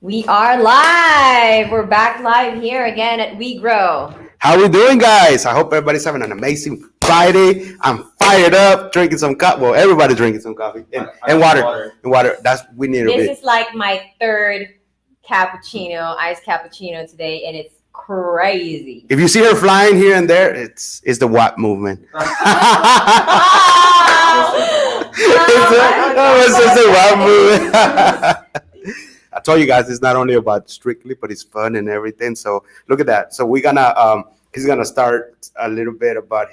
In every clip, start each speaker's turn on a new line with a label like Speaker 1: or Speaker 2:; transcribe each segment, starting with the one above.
Speaker 1: We are live. We're back live here again at WeGrow.
Speaker 2: How we doing, guys? I hope everybody's having an amazing Friday. I'm fired up, drinking some coffee. Well, everybody's drinking some coffee and water. And water. That's we need a bit.
Speaker 1: This is like my third cappuccino, iced cappuccino today, and it's crazy.
Speaker 2: If you see her flying here and there, it's the WAP movement. It's a WAP movement. I told you guys it's not only about strictly, but it's fun and everything. So look at that. So we're gonna he's gonna start a little bit about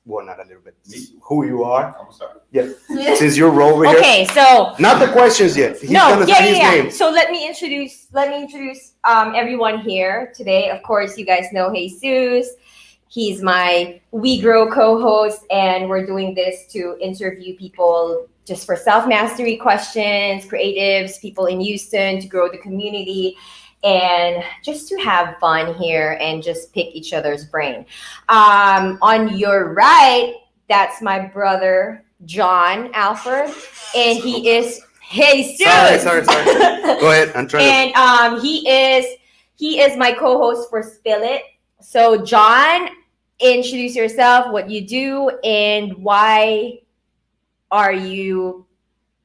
Speaker 2: well, not a little bit, who you are. I'm gonna start. Yeah. Since you're over here.
Speaker 1: Okay, so
Speaker 2: not the questions yet. He's gonna say his name.
Speaker 1: So let me introduce everyone here today. Of course, you guys know Jesus. He's my WeGrow co-host, and we're doing this to interview people just for self-mastery questions, creatives, people in Houston to grow the community, and just to have fun here and just pick each other's brain. On your right, that's my brother, John Alford, and he is Jesus.
Speaker 2: Sorry. Go ahead. I'm trying.
Speaker 1: And he is my co-host for Spill It. So John, introduce yourself, what you do, and why are you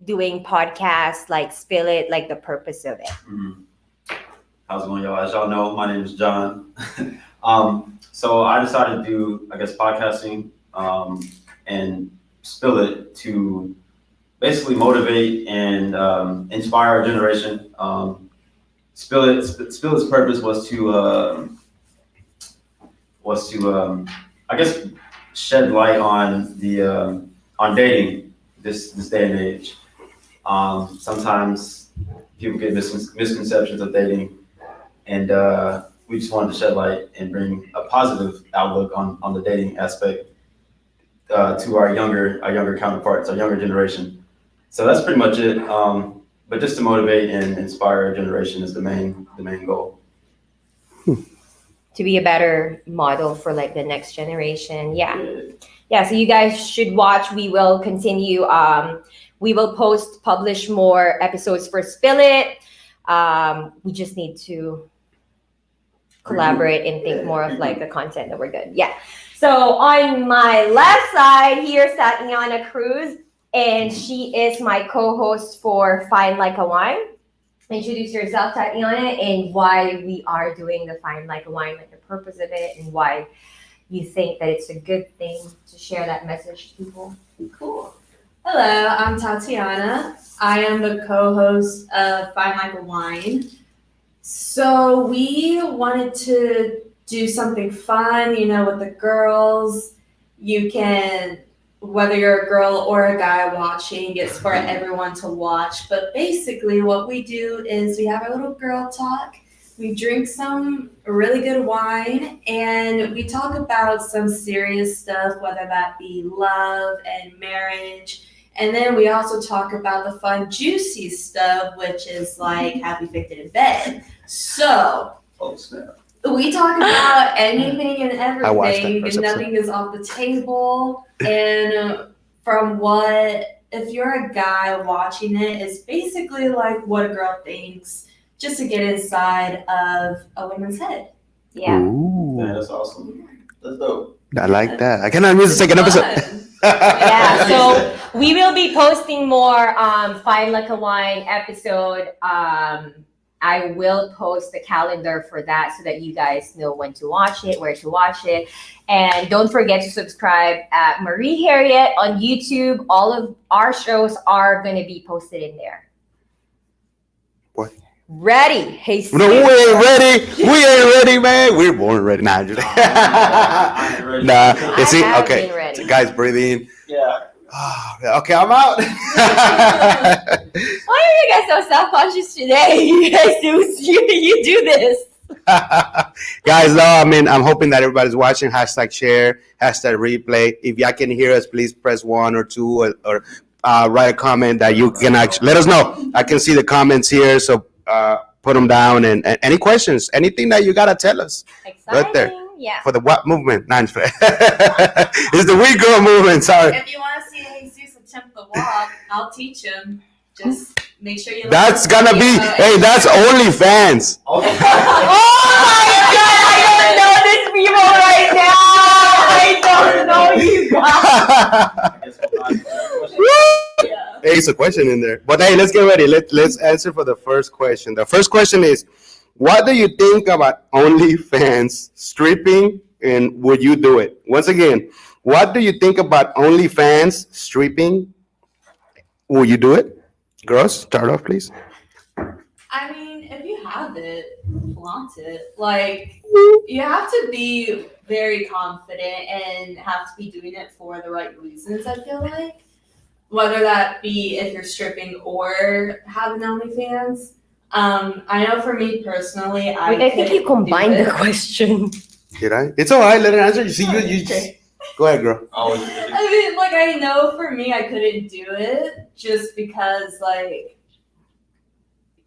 Speaker 1: doing podcasts like Spill It, like the purpose of it?
Speaker 3: Mm-hmm. How's it going, y'all? As y'all know, my name is John. So I decided to do, podcasting and Spill It to basically motivate and inspire our generation. Spill's purpose was to shed light on the on dating this day and age. Sometimes people get misconceptions of dating, and we just wanted to shed light and bring a positive outlook on the dating aspect to our younger counterparts, our younger generation. So that's pretty much it. But just to motivate and inspire our generation is the main goal.
Speaker 1: To be a better model for like the next generation. Yeah, so you guys should watch. We will continue. We will publish more episodes for Spill It. We just need to collaborate and think more of like the content that we're good. Yeah. So on my left side, here's Tatiana Cruz, and she is my co-host for Fine Like a Wine. Introduce yourself, Tatiana, and why we are doing the Fine Like a Wine, like the purpose of it, and why you think that it's a good thing to share that message to people.
Speaker 4: Cool. Hello, I'm Tatiana. I am the co-host of Fine Like a Wine. So we wanted to do something fun, with the girls. You can, whether you're a girl or a guy watching, it's for everyone to watch. But basically what we do is we have a little girl talk. We drink some really good wine, and we talk about some serious stuff, whether that be love and marriage. And then we also talk about the fun, juicy stuff, which is like how we picked it in bed. So we talk about anything and everything, and nothing is off the table. And if you're a guy watching it, it's basically like what a girl thinks, just to get inside of a woman's head.
Speaker 1: Yeah.
Speaker 3: Yeah, that's awesome. That's dope.
Speaker 2: I like that. I cannot miss the second episode.
Speaker 1: Yeah, so we will be posting more Fine Like a Wine episode. I will post the calendar for that so that you guys know when to watch it, where to watch it. And don't forget to subscribe at Marie Harriet on YouTube. All of our shows are going to be posted in there.
Speaker 2: What?
Speaker 1: Ready? Hey,
Speaker 2: no, we ain't ready. We ain't ready, man. We're born ready. Nah, just
Speaker 3: I
Speaker 2: you see,
Speaker 1: have
Speaker 2: okay.
Speaker 1: been ready.
Speaker 2: So guys, breathe in.
Speaker 3: Yeah.
Speaker 2: Okay, I'm out.
Speaker 1: Why are you guys so self-conscious today? You guys you do this.
Speaker 2: Guys, I'm hoping that everybody's watching. #share, #replay. If y'all can hear us, please press 1 or 2 or write a comment that you can actually let us know. I can see the comments here, so put them down. And any questions, anything that you gotta tell us.
Speaker 1: Exciting.
Speaker 2: Right there.
Speaker 1: Yeah.
Speaker 2: For the what movement? It's the WeGrow movement. Sorry.
Speaker 4: If you want to see Jesus attempt the walk, I'll teach him. Just make sure you.
Speaker 2: That's gonna be. Hey, that's OnlyFans.
Speaker 1: Oh my god, I don't know these people right now. I don't know you guys.
Speaker 4: Yeah.
Speaker 2: Hey, it's a question in there. But hey, let's get ready. Let's answer for the first question. The first question is, what do you think about OnlyFans stripping, and would you do it? Once again, what do you think about OnlyFans stripping? Will you do it? Girls, start off, please.
Speaker 4: I mean, if you have it, flaunt it. Like, you have to be very confident and have to be doing it for the right reasons, I feel like. Whether that be if you're stripping or have an OnlyFans. I know for me personally,
Speaker 1: Wait, I think you combined the question.
Speaker 2: Did I? It's all right. Let her answer. You see, you
Speaker 1: Okay.
Speaker 2: go ahead, girl.
Speaker 3: Oh,
Speaker 4: I mean, like, I know for me, I couldn't do it just because, like,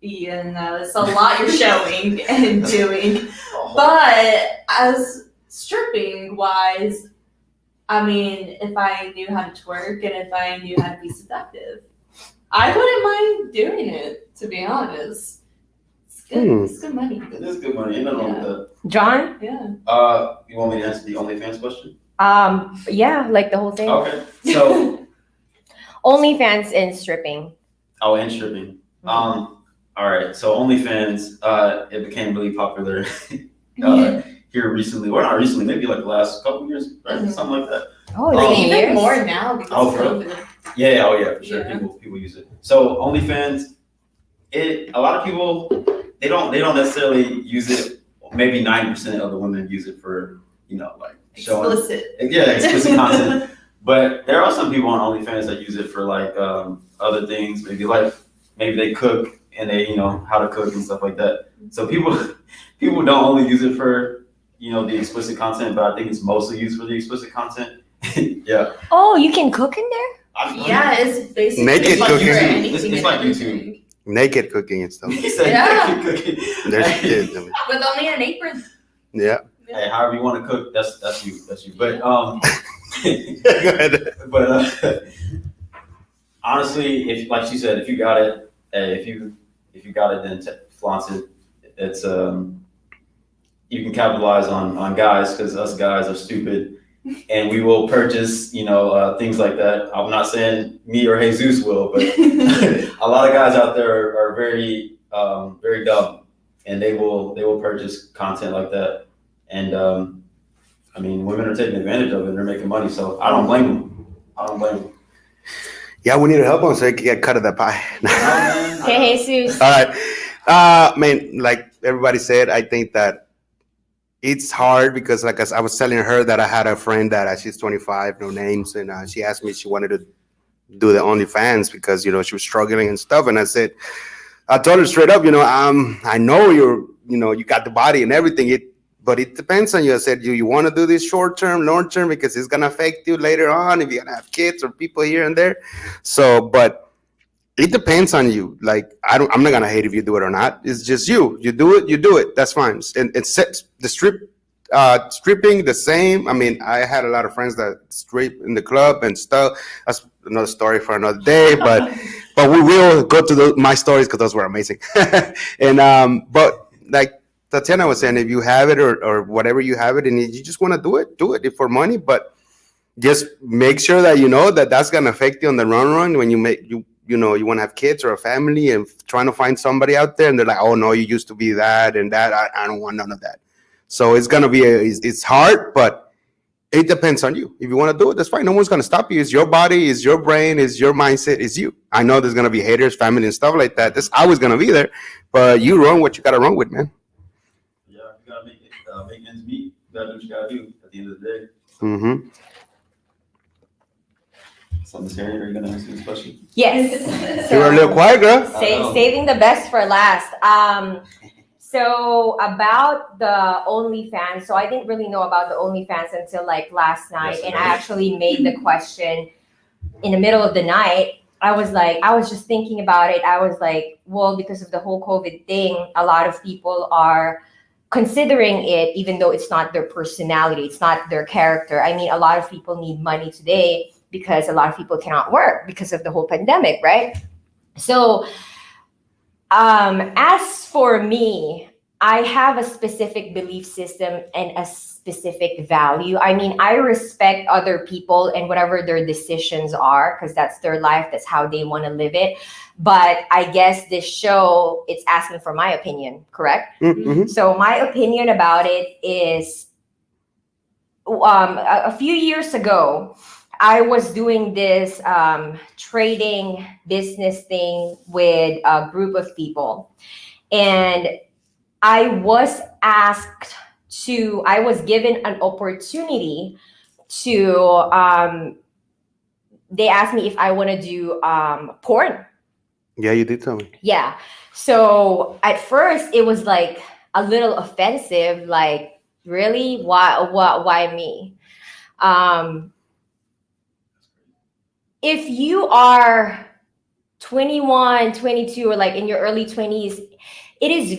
Speaker 4: you know, it's a lot you're showing and doing. But as stripping wise, I mean, if I knew how to twerk and if I knew how to be seductive, I wouldn't mind doing it, to be honest. It's good. It's good money.
Speaker 3: It is good money. Ain't nothing wrong with that.
Speaker 1: John?
Speaker 4: Yeah.
Speaker 3: You want me to answer the OnlyFans question?
Speaker 1: Yeah, like the whole thing.
Speaker 3: Okay. So,
Speaker 1: OnlyFans and stripping.
Speaker 3: oh, and stripping. All right. So OnlyFans, it became really popular here recently, or not recently, maybe like the last couple years, right?
Speaker 4: Mhm.
Speaker 3: Something like that.
Speaker 1: Oh, it's
Speaker 3: Oh.
Speaker 1: been
Speaker 4: Even
Speaker 1: years.
Speaker 4: more now because
Speaker 3: Oh,
Speaker 4: of
Speaker 3: for real?
Speaker 4: COVID.
Speaker 3: Yeah. Oh, yeah. For sure.
Speaker 4: Yeah.
Speaker 3: People use it. So OnlyFans, a lot of people they don't necessarily use it. Maybe 90% of the women use it for like showing explicit content. But there are some people on OnlyFans that use it for like other things. Maybe they cook and they how to cook and stuff like that. So people don't only use it for the explicit content, but I think it's mostly used for the explicit content. Yeah.
Speaker 1: Oh, you can cook in there?
Speaker 4: Yeah, it's basically
Speaker 2: Naked
Speaker 4: like
Speaker 2: cooking.
Speaker 4: for
Speaker 3: It's
Speaker 4: anything and
Speaker 3: like
Speaker 4: everything.
Speaker 2: Naked cooking and stuff.
Speaker 3: He said
Speaker 4: Yeah.
Speaker 3: cooking.
Speaker 2: There's kids. I mean,
Speaker 4: With only an apron.
Speaker 2: yeah.
Speaker 3: Hey, however you want to cook, that's you. But
Speaker 2: Go ahead.
Speaker 3: but honestly, if like she said, if you got it, hey, if you got it, then flaunt it. It's you can capitalize on guys because us guys are stupid, and we will purchase things like that. I'm not saying me or Jesus will, but a lot of guys out there are very very dumb, and they will purchase content like that. And I mean, women are taking advantage of it and they're making money, so I don't blame them.
Speaker 2: Yeah, we need to help them so they can get cut of that pie.
Speaker 1: Hey, Jesus.
Speaker 2: All right. Man, like everybody said, I think that it's hard because, like I was telling her that I had a friend that she's 25, no names, and she asked me if she wanted to do the OnlyFans because she was struggling and stuff. And I told her straight up, I know you got the body and everything. But it depends on you. I said, you want to do this short term, long term, because it's gonna affect you later on if you're gonna have kids or people here and there. So, but it depends on you. Like I'm not gonna hate if you do it or not. It's just you. You do it. That's fine. And it's the stripping the same. I mean, I had a lot of friends that strip in the club and stuff. That's another story for another day. But we will go to my stories because those were amazing. And but like Tatiana was saying, if you have it or whatever you have it and you just want to do it for money, but just make sure that that's going to affect you on the run when you you want to have kids or a family and trying to find somebody out there and they're like, oh no, you used to be that and that. I don't want none of that. So it's going to be it's hard, but it depends on you. If you want to do it, that's fine. No one's going to stop you. It's your body, it's your brain, it's your mindset, it's you. I know there's going to be haters, family and stuff like that. That's always going to be there, but you run what you got to run with, man.
Speaker 3: You gotta make ends meet. You gotta do what you gotta do at the end of the day.
Speaker 2: Mm-hmm.
Speaker 3: So, Ms. Harriet, are you gonna answer this question?
Speaker 1: Yes.
Speaker 2: You were a little quiet, girl.
Speaker 1: Saving the best for last. So about the OnlyFans. So I didn't really know about the OnlyFans until like last night,
Speaker 3: Yes,
Speaker 1: and I actually made the question in the middle of the night. I was just thinking about it. I was like, well, because of the whole COVID thing, a lot of people are considering it, even though it's not their personality, it's not their character. I mean, a lot of people need money today because a lot of people cannot work because of the whole pandemic, right? So, as for me, I have a specific belief system and a specific value. I mean, I respect other people and whatever their decisions are, because that's their life, that's how they want to live it. But I guess this show, it's asking for my opinion, correct?
Speaker 2: Mm-hmm.
Speaker 1: So my opinion about it is, a few years ago, I was doing this trading business thing with a group of people. And I was I was given an opportunity to, they asked me if I want to do porn.
Speaker 2: Yeah, you did tell me.
Speaker 1: Yeah. So at first it was like a little offensive, like, really? Why me? If you are 21, 22, or like in your early 20s, it is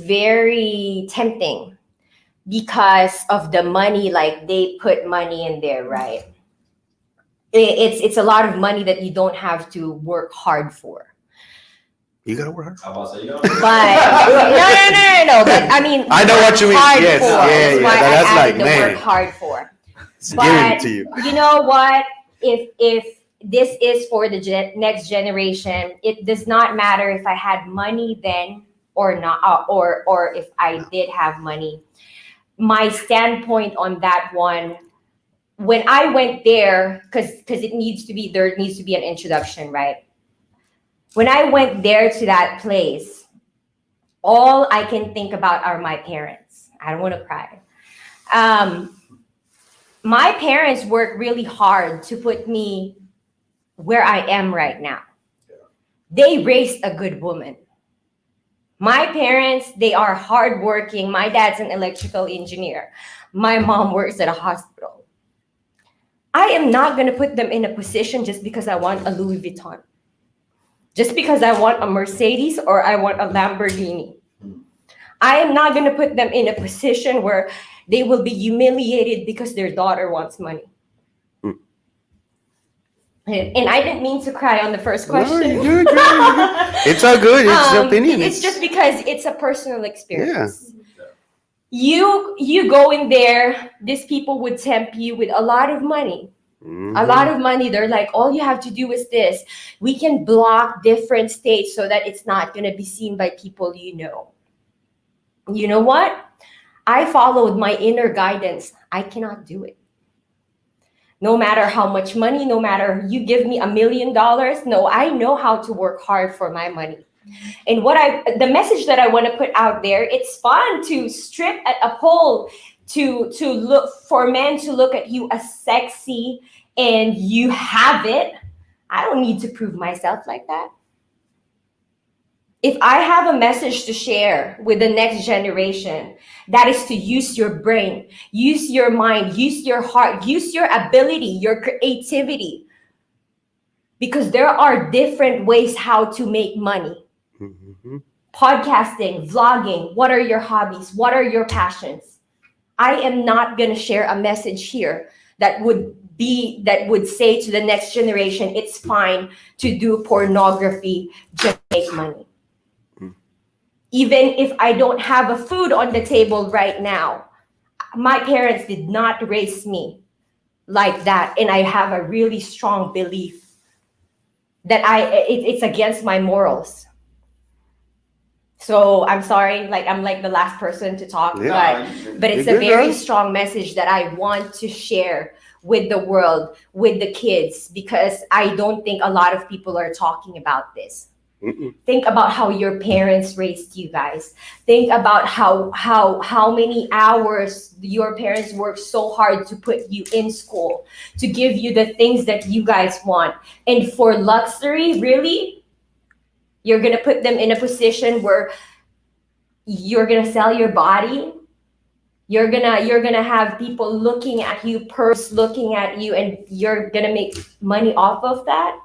Speaker 1: very tempting because of the money. Like, they put money in there, right? It's a lot of money that you don't have to work hard for.
Speaker 2: You gotta work hard.
Speaker 3: I'm about to say, you
Speaker 1: But no. But I mean,
Speaker 2: I know what you mean.
Speaker 1: hard
Speaker 2: Yes,
Speaker 1: for.
Speaker 2: yeah,
Speaker 1: That's why
Speaker 2: that's
Speaker 1: I added
Speaker 2: like,
Speaker 1: the
Speaker 2: man.
Speaker 1: work hard for.
Speaker 2: It's giving it to you.
Speaker 1: You know what? If this is for the next generation, it does not matter if I had money then or not, or if I did have money. My standpoint on that one, when I went there, because there needs to be an introduction, right? When I went there to that place, all I can think about are my parents. I don't want to cry. My parents worked really hard to put me where I am right now. They raised a good woman. My parents, they are hardworking. My dad's an electrical engineer. My mom works at a hospital. I am not going to put them in a position just because I want a Louis Vuitton, just because I want a Mercedes or I want a Lamborghini. I am not going to put them in a position where they will be humiliated because their daughter wants money. And I didn't mean to cry on the first question.
Speaker 2: No, you're good. It's all good. It's your opinion.
Speaker 1: It's just because it's a personal experience.
Speaker 2: Yeah.
Speaker 1: You go in there, these people would tempt you with a lot of money.
Speaker 2: Mm-hmm.
Speaker 1: A lot of money. They're like, all you have to do is this. We can block different states so that it's not going to be seen by people you know. You know what? I followed my inner guidance. I cannot do it. No matter how much money, no matter you give me $1 million, no, I know how to work hard for my money. And the message that I want to put out there, it's fun to strip at a pole, to look for men to look at you as sexy, and you have it. I don't need to prove myself like that. If I have a message to share with the next generation, that is to use your brain, use your mind, use your heart, use your ability, your creativity. Because there are different ways how to make money.
Speaker 2: Mm-hmm.
Speaker 1: Podcasting, vlogging, what are your hobbies? What are your passions? I am not going to share a message here that would say to the next generation, it's fine to do pornography just to make money. Even if I don't have a food on the table right now, my parents did not raise me like that. And I have a really strong belief that it's against my morals. So I'm sorry, like I'm like the last person to talk, but it's a very strong message that I want to share with the world, with the kids, because I don't think a lot of people are talking about this.
Speaker 2: Mm-mm.
Speaker 1: Think about how your parents raised you guys. Think about how many hours your parents worked so hard to put you in school, to give you the things that you guys want. And for luxury, really, you're going to put them in a position where you're going to sell your body. You're gonna have people looking at you, purse looking at you, and you're going to make money off of that.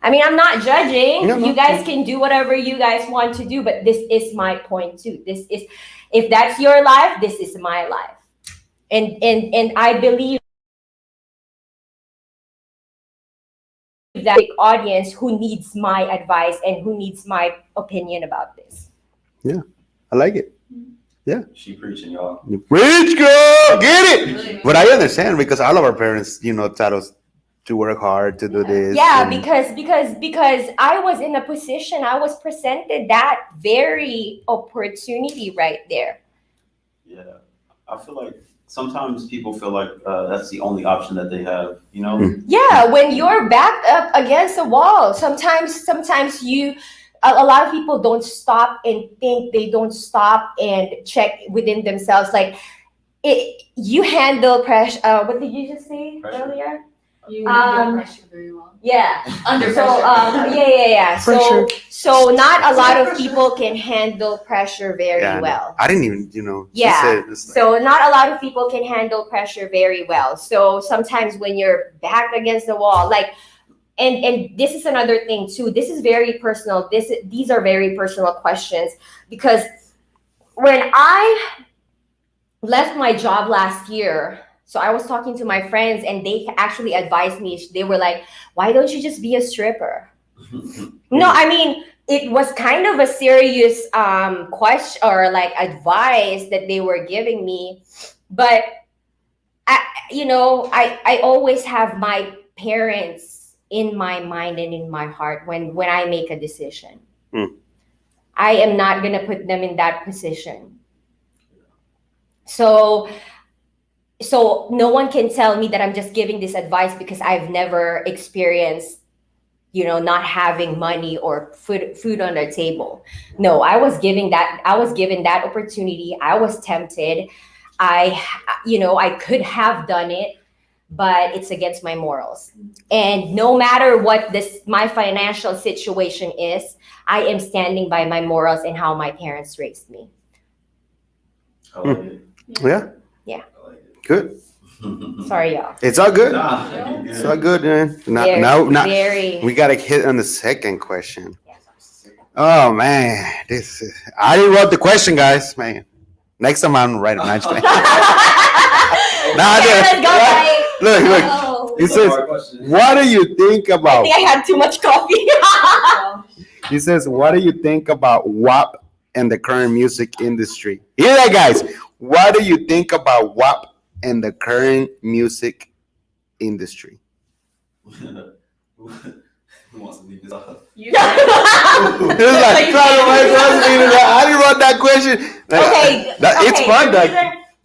Speaker 1: I mean, I'm not judging.
Speaker 2: No.
Speaker 1: You guys can do whatever you guys want to do, but this is my point too. This is, if that's your life, this is my life. And I believe that big audience who needs my advice and who needs my opinion about this.
Speaker 2: I like it.
Speaker 3: She preaching, y'all.
Speaker 2: Rich girl, get it.
Speaker 4: Really
Speaker 2: But I understand because all of our parents, taught us to work hard to do this.
Speaker 1: Yeah,
Speaker 2: and-
Speaker 1: because I was in a position, I was presented that very opportunity right there.
Speaker 3: Yeah, I feel like sometimes people feel like that's the only option that they have. You know.
Speaker 1: Yeah, when you're backed up against a wall, sometimes you a lot of people don't stop and think, they don't stop and check within themselves. Like you handle pressure. What did you just say
Speaker 3: Pressure.
Speaker 1: earlier?
Speaker 4: You handle pressure very well.
Speaker 1: Yeah.
Speaker 4: Under
Speaker 1: So
Speaker 4: pressure.
Speaker 1: yeah.
Speaker 2: Pressure.
Speaker 1: So not a lot of people can handle pressure very
Speaker 2: Yeah, I know.
Speaker 1: well.
Speaker 2: I didn't even, she
Speaker 1: Yeah.
Speaker 2: said it's like-
Speaker 1: So not a lot of people can handle pressure very well. So sometimes when you're backed against the wall, like, and this is another thing too. This is very personal. These are very personal questions because when I left my job last year, so I was talking to my friends and they actually advised me. They were like, "Why don't you just be a stripper?" No, I mean, it was kind of a serious question or like advice that they were giving me, but I always have my parents in my mind and in my heart when I make a decision. I am not gonna put them in that position. So no one can tell me that I'm just giving this advice because I've never experienced not having money or food on their table. No, I was given that opportunity. I was tempted. I could have done it, but it's against my morals. And no matter what my financial situation is, I am standing by my morals and how my parents raised me.
Speaker 3: I like it.
Speaker 2: Yeah.
Speaker 1: Yeah.
Speaker 3: I like it.
Speaker 2: Good.
Speaker 1: Sorry, y'all.
Speaker 2: It's all good.
Speaker 3: Nah, you
Speaker 2: It's
Speaker 3: good.
Speaker 2: all good, man.
Speaker 1: Very,
Speaker 2: Now,
Speaker 1: very.
Speaker 2: we got to hit on the second question. Oh, man. I didn't wrote the question, guys, man. Next time I'm writing. I'm just kidding. Nah,
Speaker 1: Okay, let's go, guys.
Speaker 2: Look.
Speaker 1: Oh,
Speaker 2: It
Speaker 3: It's a
Speaker 2: says,
Speaker 3: hard question.
Speaker 2: what do you think
Speaker 1: I
Speaker 2: about?
Speaker 1: think I had too much coffee.
Speaker 2: He says, what do you think about WAP and the current music industry? Hear that, guys. What do you think about WAP and the current music industry?
Speaker 3: Who wants to leave this off?
Speaker 4: You
Speaker 2: It was like, I didn't write that question. Like, it's fun.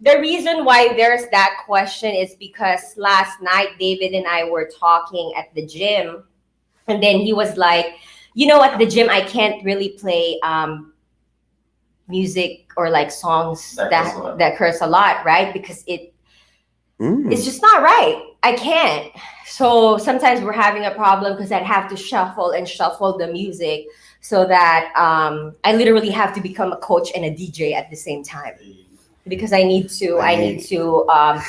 Speaker 1: The reason why there's that question is because last night David and I were talking at the gym, and then he was like, at the gym I can't really play music or like songs that curse a lot, right? Because it's just not right. I can't. So sometimes we're having a problem because I'd have to shuffle the music so that I literally have to become a coach and a DJ at the same time. Because I need to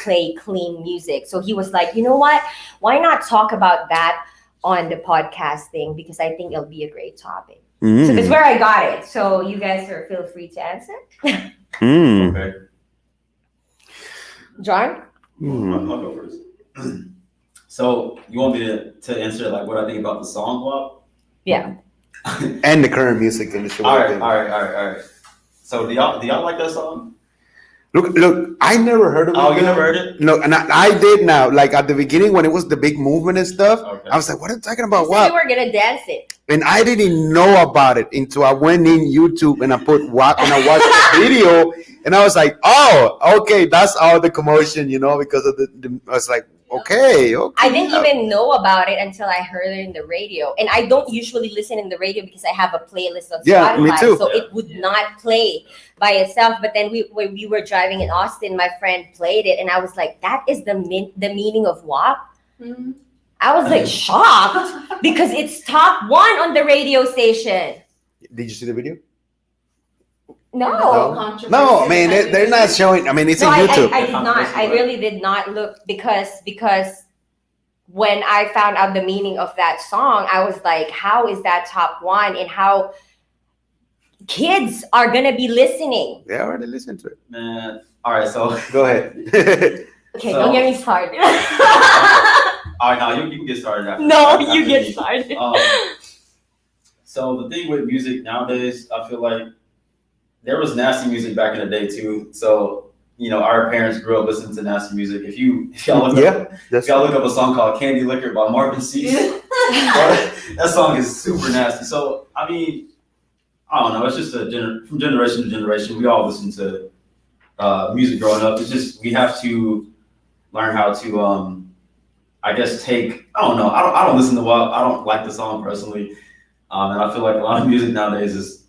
Speaker 1: play clean music. So he was like, you know what? Why not talk about that on the podcast thing? Because I think it'll be a great topic. So that's where I got it. So you guys feel free to answer.
Speaker 3: Okay.
Speaker 1: John?
Speaker 3: I'll go first. So you want me to answer like what I think about the song WAP?
Speaker 1: Yeah.
Speaker 2: And the current music industry.
Speaker 3: All right. So do y'all like that song?
Speaker 2: Look, I never heard of it.
Speaker 3: Oh, you never heard it?
Speaker 2: No, and I did now. Like at the beginning when it was the big movement and stuff,
Speaker 3: Okay.
Speaker 2: I was like, what are you talking about?
Speaker 1: You
Speaker 2: WAP?
Speaker 1: were gonna dance it.
Speaker 2: And I didn't know about it until I went in YouTube and I put WAP and I watched the video and I was like, oh, okay, that's all the commotion, because of I was like, okay.
Speaker 1: I didn't even know about it until I heard it in the radio. And I don't usually listen in the radio because I have a playlist on Spotify.
Speaker 2: Yeah, me too.
Speaker 1: So it would not play by itself. But then when we were driving in Austin, my friend played it and I was like, that is the meaning of WAP?
Speaker 4: Mhm.
Speaker 1: I was like shocked because it's top 1 on the radio station.
Speaker 2: Did you see the video?
Speaker 1: No.
Speaker 2: No, I mean, they're not showing. I mean, it's
Speaker 1: No,
Speaker 2: on
Speaker 1: I
Speaker 2: YouTube.
Speaker 1: did not. I really did not look because when I found out the meaning of that song, I was like, how is that top 1 and how kids are going to be listening?
Speaker 2: They already listened to it.
Speaker 3: Man. All right, so
Speaker 2: Go ahead.
Speaker 1: Okay,
Speaker 3: So-
Speaker 1: don't get me started.
Speaker 3: All right, now you can get started after.
Speaker 1: No,
Speaker 3: after
Speaker 1: you get
Speaker 3: me.
Speaker 1: started.
Speaker 3: So the thing with music nowadays, I feel like there was nasty music back in the day too. So our parents grew up listening to nasty music. If y'all look up, if y'all look up a song called "Candy Liquor" by Marvin C, that song is super nasty. So I mean, I don't know. It's just from generation to generation, we all listen to music growing up. It's just we have to learn how to, I guess, take. I don't know. I don't listen to I don't like the song personally, and I feel like a lot of music nowadays is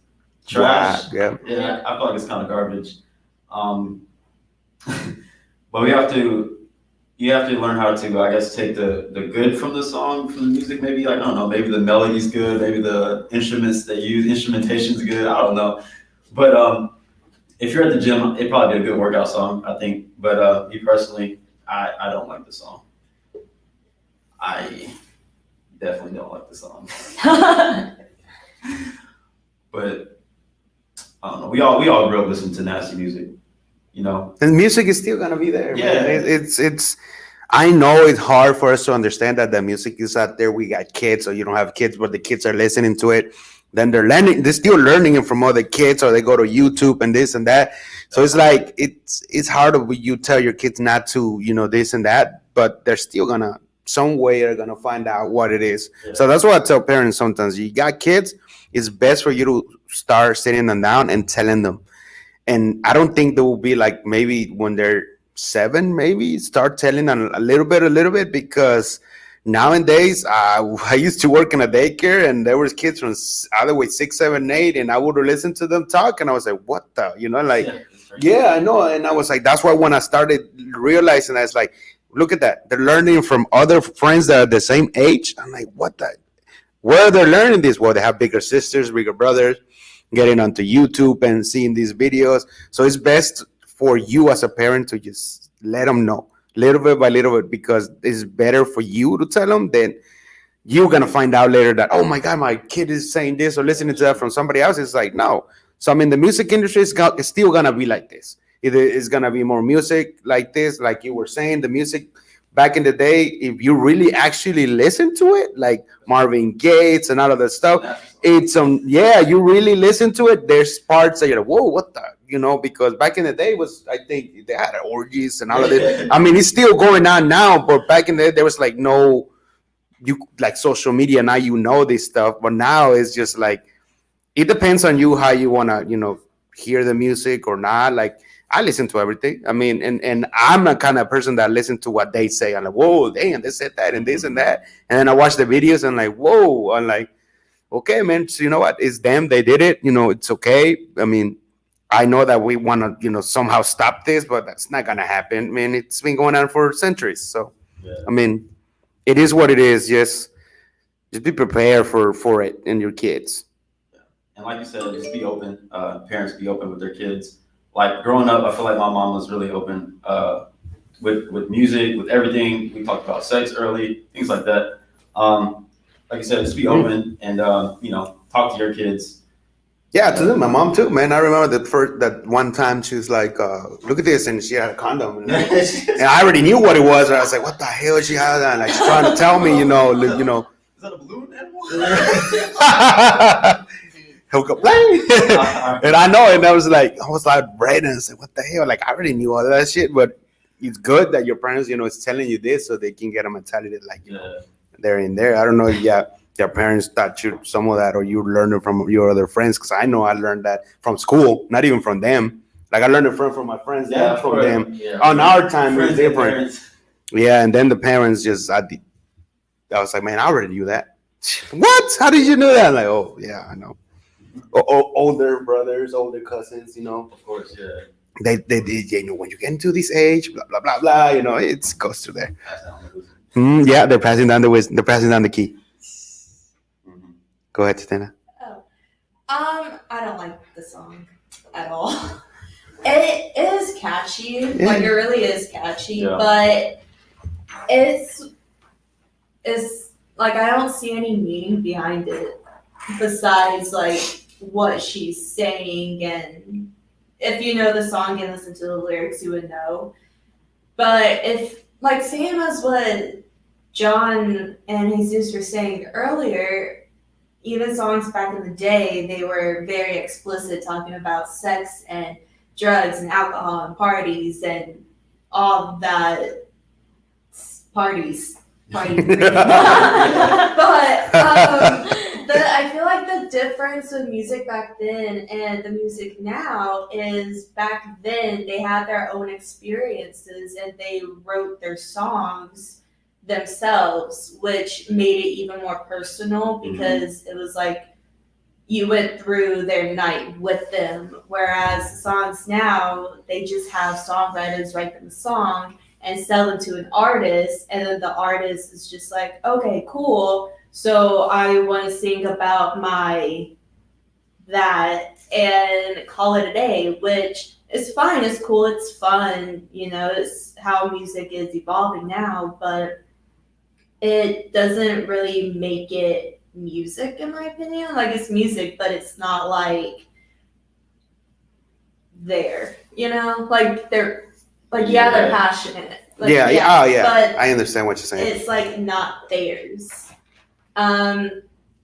Speaker 3: trash.
Speaker 2: Yeah.
Speaker 3: Yeah, I feel like it's kind of garbage. But you have to learn how to, I guess, take the good from the song, from the music. Maybe, like, I don't know, maybe the melody's good, maybe the instruments they use, instrumentation's good. I don't know. But if you're at the gym, it'd probably be a good workout song, I think. But me personally, I don't like the song. I definitely don't like the song. But I don't know. We all grew up listening to nasty music,
Speaker 2: And music is still gonna be there.
Speaker 3: Yeah.
Speaker 2: Man. It's. I know it's hard for us to understand that the music is out there. We got kids, or you don't have kids, but the kids are listening to it. Then they're still learning it from other kids, or they go to YouTube and this and that. So it's like it's hard when you tell your kids not to, this and that, but they're still gonna some way are gonna find out what it is.
Speaker 3: Yeah.
Speaker 2: So that's what I tell parents sometimes. You got kids, it's best for you to start sitting them down and telling them. And I don't think there will be like maybe when they're 7, maybe start telling them a little bit, because nowadays I used to work in a daycare and there was kids from other way 6, 7, 8, and I would listen to them talk and I was like, what the, yeah, I know. And I was like, that's why when I started realizing, I was like, look at that, they're learning from other friends that are the same age. I'm like, what the, where they're learning this? Well, they have bigger sisters, bigger brothers, getting onto YouTube and seeing these videos. So it's best for you as a parent to just let them know little bit by little bit, because it's better for you to tell them than you're going to find out later that, oh my God, my kid is saying this or listening to that from somebody else. It's like, no. So I mean, the music industry is still going to be like this. It's going to be more music like this. Like you were saying, the music back in the day, if you really actually listen to it, like Marvin Gaye and all of that stuff, it's you really listen to it. There's parts that you're like, whoa, what the, because back in the day was, I think they had orgies and all of this. I mean, it's still going on now, but back in the day there was like no, like social media. Now this stuff, but now it's just like, it depends on you how you want to, hear the music or not. Like, I listen to everything. I mean, and I'm a kind of person that listen to what they say. I'm like, whoa, damn, they said that and this and that. And then I watch the videos and like, whoa, I'm like, okay, man, so you know what? It's them. They did it. It's okay. I mean, I know that we want to, somehow stop this, but that's not going to happen. I mean, it's been going on for centuries. So, yeah. I mean, it is what it is. Just be prepared for it and your kids.
Speaker 3: Yeah. And like you said, just be open. Parents be open with their kids. Like growing up, I feel like my mom was really open with music, with everything. We talked about sex early, things like that. Like you said, just be open and talk to your kids.
Speaker 2: Yeah, to them, my mom too, man. I remember that one time she was like, "Look at this," and she had a condom, and I already knew what it was. And I was like, "What the hell?" She had that, and like she's trying to tell me,
Speaker 3: Is that a balloon animal?
Speaker 2: He'll go play, and I know, and I was like red, and I said, "What the hell?" Like I already knew all that shit, but it's good that your parents, is telling you this so they can get a mentality like they're in there. I don't know, your parents taught you some of that, or you learned it from your other friends, because I know I learned that from school, not even from them. Like I learned it from my friends, not from them. Yeah, on our time, it was different. Yeah, and then the parents just, I was like, man, I already knew that. What? How did you know that? I'm like, oh, yeah, I know. Older brothers, older cousins,
Speaker 3: Of course, yeah.
Speaker 2: They when you get into this age, blah, blah, blah, blah, it goes through there. Yeah, they're passing down the wisdom. They're passing down the key. Go ahead, Tatiana.
Speaker 4: I don't like the song at all. It is catchy, like it really is catchy, but it's like I don't see any meaning behind it besides like what she's saying, and if you know the song and listen to the lyrics, you would know. But if like same as what John and Jesus were saying earlier, even songs back in the day, they were very explicit, talking about sex and drugs and alcohol and parties and all that parties. But I feel like the difference with music back then and the music now is back then they had their own experiences and they wrote their songs themselves, which made it even more personal because it was like you went through their night with them. Whereas the songs now, they just have songwriters write them a song and sell them to an artist, and then the artist is just like, okay, cool. So I want to sing about that and call it a day, which is fine. It's cool. It's fun. It's how music is evolving now, but it doesn't really make it music, in my opinion. Like, it's music, but it's not like like they're passionate. Like,
Speaker 2: yeah.
Speaker 4: But
Speaker 2: I understand what you're saying.
Speaker 4: it's like not theirs. And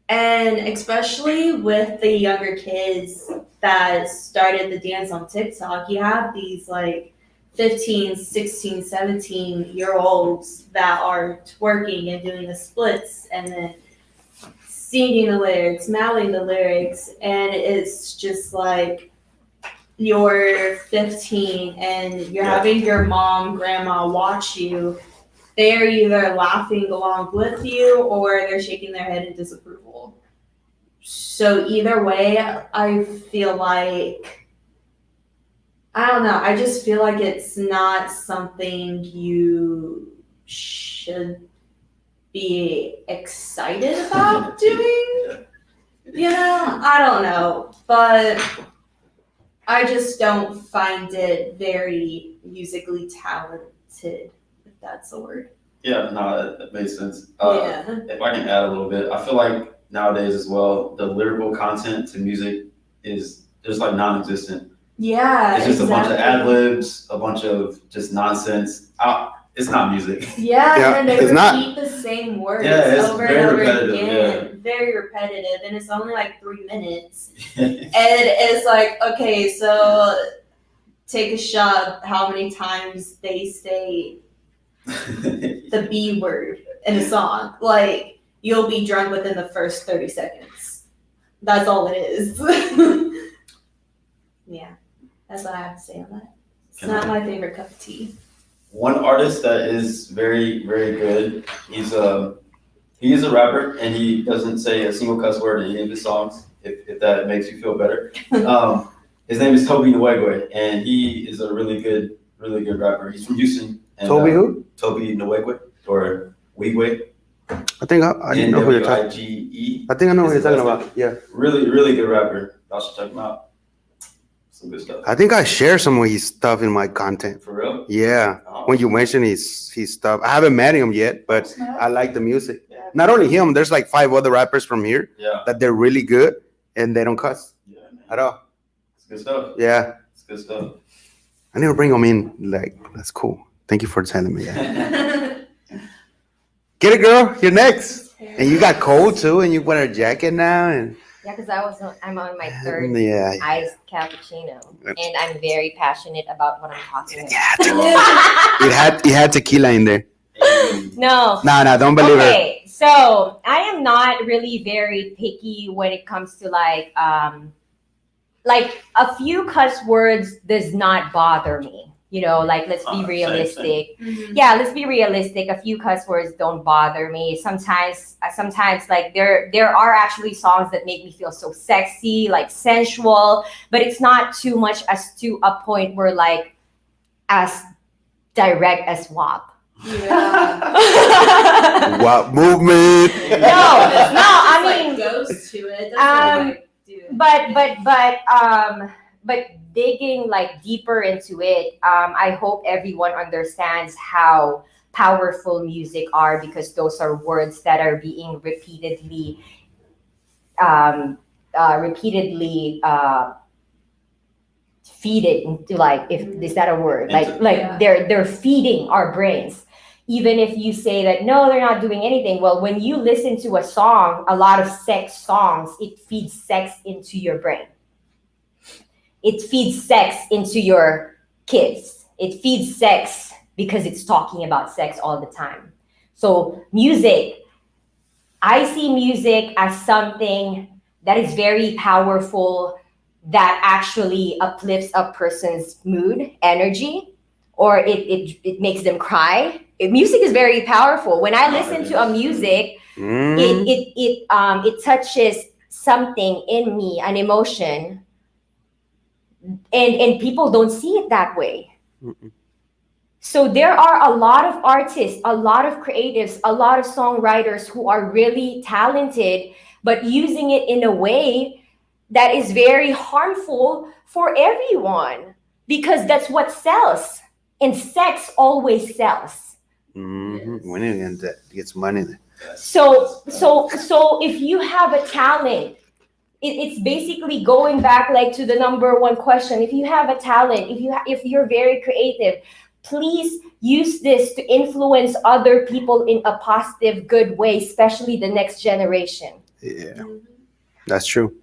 Speaker 4: especially with the younger kids that started the dance on TikTok, you have these like 15, 16, 17-year-olds that are twerking and doing the splits and then singing the lyrics, mouthing the lyrics, and it's just like you're 15 and you're having your mom, grandma watch you. They're either laughing along with you or they're shaking their head in disapproval. So either way, I feel like, I don't know, I just feel like it's not something you should be excited about doing. I don't know, but I just don't find it very musically talented, if that's the word.
Speaker 3: Yeah, no, that makes sense.
Speaker 4: Yeah.
Speaker 3: If I can add a little bit, I feel like nowadays as well, the lyrical content to music is just like non-existent.
Speaker 4: Yeah,
Speaker 3: It's just
Speaker 4: exactly.
Speaker 3: a bunch of ad-libs, a bunch of just nonsense. It's not music.
Speaker 4: Yeah, and they
Speaker 2: it's
Speaker 4: repeat
Speaker 2: not.
Speaker 4: the same words
Speaker 3: Yeah, it's
Speaker 4: over
Speaker 3: very
Speaker 4: and over
Speaker 3: repetitive,
Speaker 4: again. Very repetitive, and it's only like 3 minutes. And it's like, okay, so take a shot how many times they say the B word in a song. Like, you'll be drunk within the first 30 seconds. That's all it is. Yeah, that's what I have to say on that. It's not my favorite cup of tea.
Speaker 3: One artist that is very, very good, he is a rapper, and he doesn't say a single cuss word in any of his songs, if that makes you feel better. His name is Toby Nwegwe, and he is a really good rapper. He's from Houston. And,
Speaker 2: Toby who?
Speaker 3: Toby Nwegwe, or Wigwe.
Speaker 2: I think I know who you're talking about.
Speaker 3: Nwige.
Speaker 2: I think I know who you're talking about. Yeah.
Speaker 3: Really, really good rapper. Y'all should check him out. Some good stuff.
Speaker 2: I think I share some of his stuff in my content.
Speaker 3: For real?
Speaker 2: Yeah.
Speaker 3: Oh.
Speaker 2: When you mention his stuff, I haven't met him yet, but I like the music.
Speaker 3: Yeah.
Speaker 2: Not only him, there's like 5 other rappers from here
Speaker 3: Yeah.
Speaker 2: that they're really good and they don't cuss
Speaker 3: Yeah, man.
Speaker 2: at all.
Speaker 3: It's good stuff.
Speaker 2: Yeah.
Speaker 3: It's good stuff.
Speaker 2: I need to bring them in. Like, that's cool. Thank you for telling me that. Get it, girl. You're next. And you got cold too, and you wear a jacket now, and
Speaker 1: Yeah, because I'm on my third
Speaker 2: yeah.
Speaker 1: iced cappuccino, and I'm very passionate about what I'm talking about.
Speaker 2: It had tequila in there.
Speaker 1: No.
Speaker 2: No, don't believe it.
Speaker 1: Okay, so I am not really very picky when it comes to like a few cuss words does not bother me. Like, let's be realistic.
Speaker 4: Mm-hmm.
Speaker 1: Yeah, let's be realistic. A few cuss words don't bother me. Sometimes like there are actually songs that make me feel so sexy, like sensual, but it's not too much as to a point where like as direct as WAP.
Speaker 4: Yeah.
Speaker 2: What movement?
Speaker 1: I mean,
Speaker 4: goes to it.
Speaker 1: but digging like deeper into it, I hope everyone understands how powerful music are, because those are words that are being repeatedly feed it into, like, if is that a word, like
Speaker 4: Yeah.
Speaker 1: they're feeding our brains. even if you say that no, they're not doing anything. Well, when you listen to a song, a lot of sex songs, it feeds sex into your brain. It feeds sex into your kids. It feeds sex because it's talking about sex all the time. So music, I see music as something that is very powerful, that actually uplifts a person's mood, energy, or it makes them cry. Music is very powerful. When I listen to a music, it touches something in me, an emotion, and people don't see it that way.
Speaker 2: Mm-mm.
Speaker 1: So there are a lot of artists, a lot of creatives, a lot of songwriters who are really talented, but using it in a way that is very harmful for everyone, because that's what sells. And sex always sells.
Speaker 2: When it gets money.
Speaker 1: So if you have a talent, it's basically going back like to the number one question. If you have a talent, if you're very creative, please use this to influence other people in a positive, good way, especially the next generation.
Speaker 2: Yeah, that's true.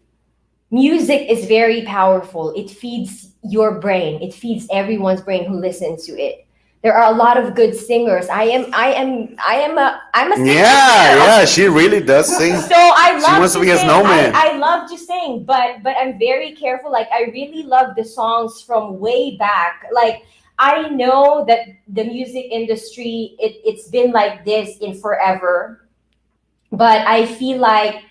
Speaker 1: Music is very powerful. It feeds your brain. It feeds everyone's brain who listens to it. There are a lot of good singers. I'm a singer.
Speaker 2: Yeah, she really does sing.
Speaker 1: So I love
Speaker 2: She wants to be a
Speaker 1: sing.
Speaker 2: snowman.
Speaker 1: I love to sing, but I'm very careful. Like, I really love the songs from way back. Like, I know that the music industry, it's been like this in forever, but I feel like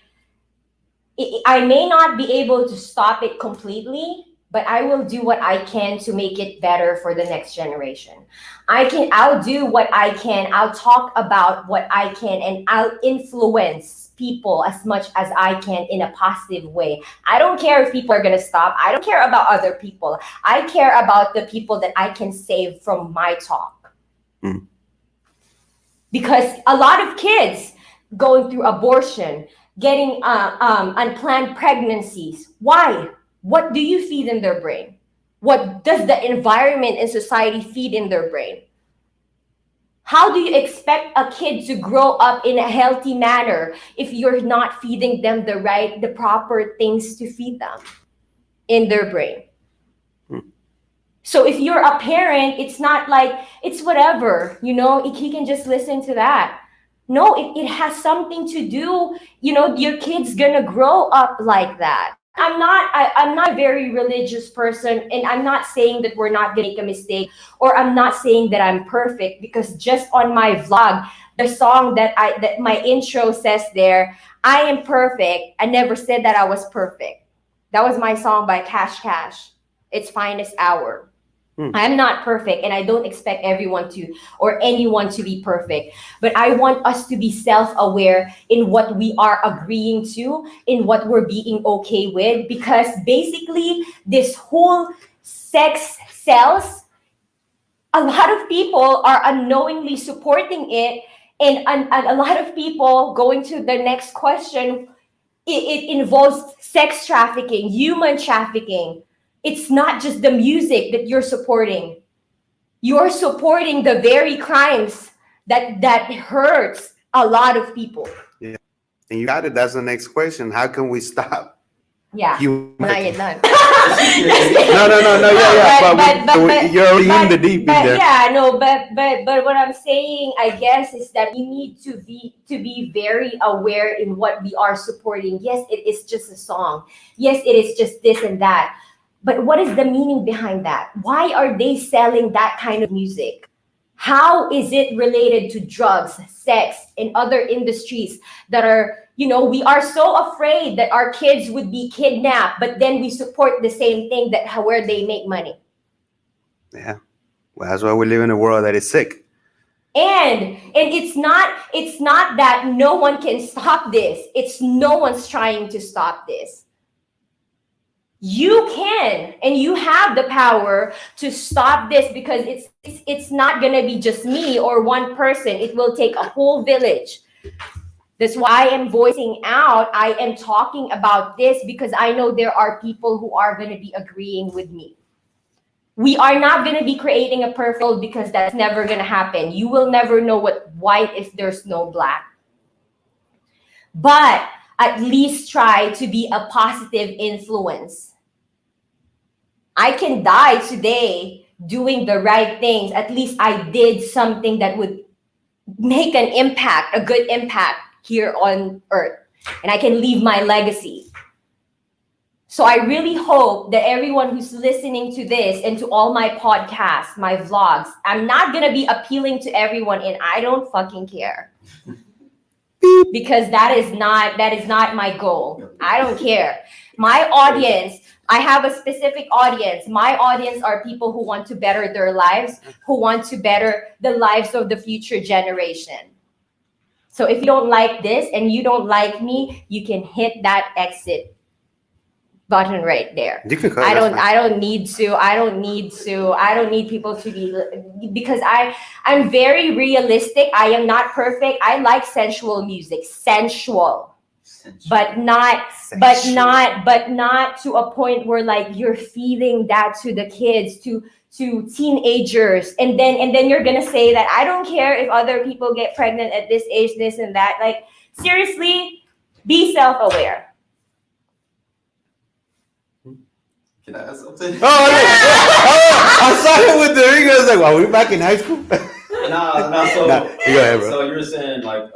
Speaker 1: I may not be able to stop it completely, but I will do what I can to make it better for the next generation. I'll do what I can. I'll talk about what I can, and I'll influence people as much as I can in a positive way. I don't care if people are going to stop. I don't care about other people. I care about the people that I can save from my talk.
Speaker 2: Mm.
Speaker 1: Because a lot of kids going through abortion, getting unplanned pregnancies. Why? What do you feed in their brain? What does the environment and society feed in their brain? How do you expect a kid to grow up in a healthy manner if you're not feeding them the proper things to feed them in their brain? So if you're a parent, it's not like it's whatever, he can just listen to that. No, it has something to do, your kid's gonna grow up like that. I'm not a very religious person, and I'm not saying that we're not gonna make a mistake, or I'm not saying that I'm perfect, because just on my vlog, the song that my intro says there, I am perfect. I never said that I was perfect. That was my song by Cash Cash. It's Finest Hour. I'm not perfect, and I don't expect everyone to, or anyone to be perfect. But I want us to be self-aware in what we are agreeing to, in what we're being okay with, because basically this whole sex sells. A lot of people are unknowingly supporting it, and a lot of people, going to the next question, it involves sex trafficking, human trafficking. It's not just the music that you're supporting. You're supporting the very crimes that hurts a lot of people.
Speaker 2: Yeah, and you got it. That's the next question. How can we stop?
Speaker 1: Yeah.
Speaker 2: You
Speaker 1: Not yet done.
Speaker 2: no. Yeah. But you're already in the deep in there.
Speaker 1: Yeah, no, but what I'm saying, I guess, is that we need to be very aware in what we are supporting. Yes, it is just a song. Yes, it is just this and that. But what is the meaning behind that? Why are they selling that kind of music? How is it related to drugs, sex, and other industries that are, we are so afraid that our kids would be kidnapped, but then we support the same thing where they make money.
Speaker 2: Yeah. Well, that's why we live in a world that is sick.
Speaker 1: And it's not that no one can stop this. It's no one's trying to stop this. You can, and you have the power to stop this, because it's not going to be just me or one person. It will take a whole village. That's why I am voicing out. I am talking about this, because I know there are people who are going to be agreeing with me. We are not going to be creating a perfect world because that's never going to happen. You will never know what white if there's no black. But at least try to be a positive influence. I can die today doing the right things. At least I did something that would make an impact, a good impact here on earth. And I can leave my legacy. So I really hope that everyone who's listening to this and to all my podcasts, my vlogs, I'm not going to be appealing to everyone, and I don't fucking care. Because that is not my goal. I don't care. My audience, I have a specific audience. My audience are people who want to better their lives, who want to better the lives of the future generation. So if you don't like this and you don't like me, you can hit that exit button right there.
Speaker 2: You can cut.
Speaker 1: I don't need people to be, because I'm very realistic. I am not perfect. I like sensual music, but not to a point where like you're feeding that to the kids, to teenagers, and then you're gonna say that I don't care if other people get pregnant at this age, this and that. Like, seriously, be self-aware.
Speaker 3: Can I ask something?
Speaker 2: I saw it with the ring. I was like, "Wow, we back in high school?"
Speaker 3: Nah. So,
Speaker 2: Nah, you go ahead, bro.
Speaker 3: So you were saying like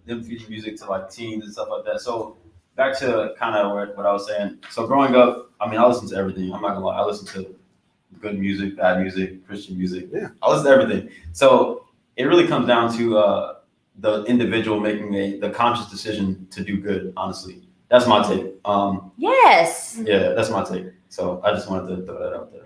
Speaker 3: them feeding music to like teens and stuff like that. So back to kind of what I was saying. So growing up, I mean, I listened to everything. I'm not gonna lie. I listened to good music, bad music, Christian music.
Speaker 2: Yeah.
Speaker 3: I listen to everything. So it really comes down to the individual making the conscious decision to do good. Honestly, that's my take.
Speaker 1: Yes.
Speaker 3: Yeah, that's my take. So I just wanted to throw that out there.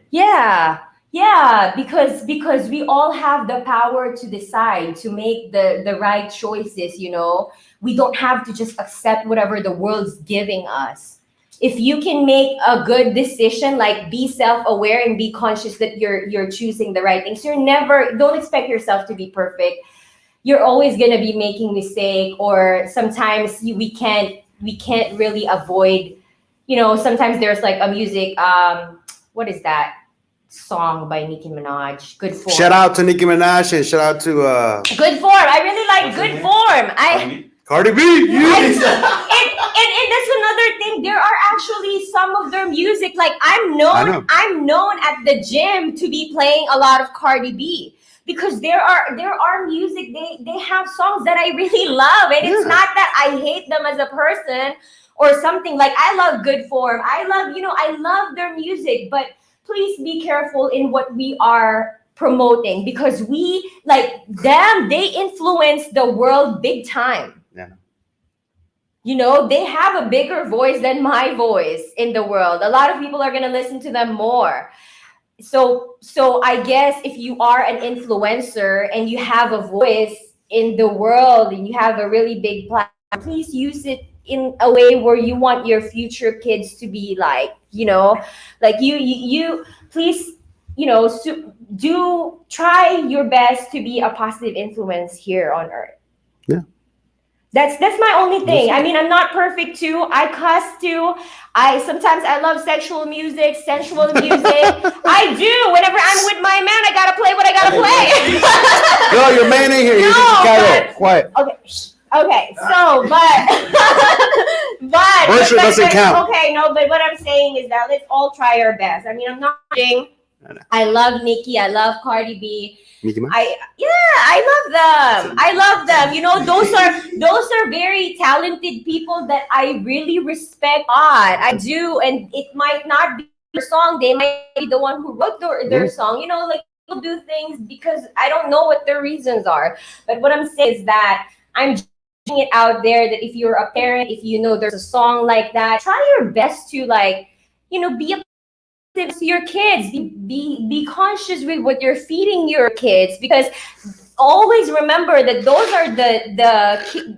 Speaker 1: Yeah, because we all have the power to decide, to make the right choices, you know. We don't have to just accept whatever the world's giving us. If you can make a good decision, like be self-aware and be conscious that you're choosing the right things. Don't expect yourself to be perfect. You're always going to be making mistake, or sometimes we can't really avoid, you know, sometimes there's like a music, what is that song by Nicki Minaj? Good Form.
Speaker 2: Shout out to Nicki Minaj and shout out to
Speaker 1: Good Form. I really like Good Form.
Speaker 2: Cardi B.
Speaker 1: And that's another thing. There are actually some of their music, like I'm known at the gym to be playing a lot of Cardi B, because there are music, they have songs that I really love, and it's not that I hate them as a person or something. Like, I love Good Form. I love their music, but please be careful in what we are promoting, because we, like them, they influence the world big time.
Speaker 2: Yeah.
Speaker 1: You know, they have a bigger voice than my voice in the world. A lot of people are going to listen to them more. So I guess if you are an influencer and you have a voice in the world and you have a really big platform, please use it in a way where you want your future kids to be like, you know, like you please, you know, do try your best to be a positive influence here on earth.
Speaker 2: Yeah.
Speaker 1: That's my only thing. I mean, I'm not perfect too. I cuss too. Sometimes I love sensual music, sensual music. I do. Whenever I'm with my man, I gotta play what I gotta play.
Speaker 2: Yo, your man ain't here. He's in Chicago. Quiet.
Speaker 1: Okay. So, but
Speaker 2: Bullshit doesn't count.
Speaker 1: Okay, no, but what I'm saying is that let's all try our best. I mean, I'm not kidding. I love Nicki. I love Cardi B. I love them. You know, those are very talented people that I really respect. I do, and it might not be their song. They might be the one who wrote their song. You know, like, people do things because I don't know what their reasons are. But what I'm saying is that I'm putting it out there that if you're a parent, if you know there's a song like that, try your best to, like, you know, be a to your kids, be conscious with what you're feeding your kids, because always remember that those are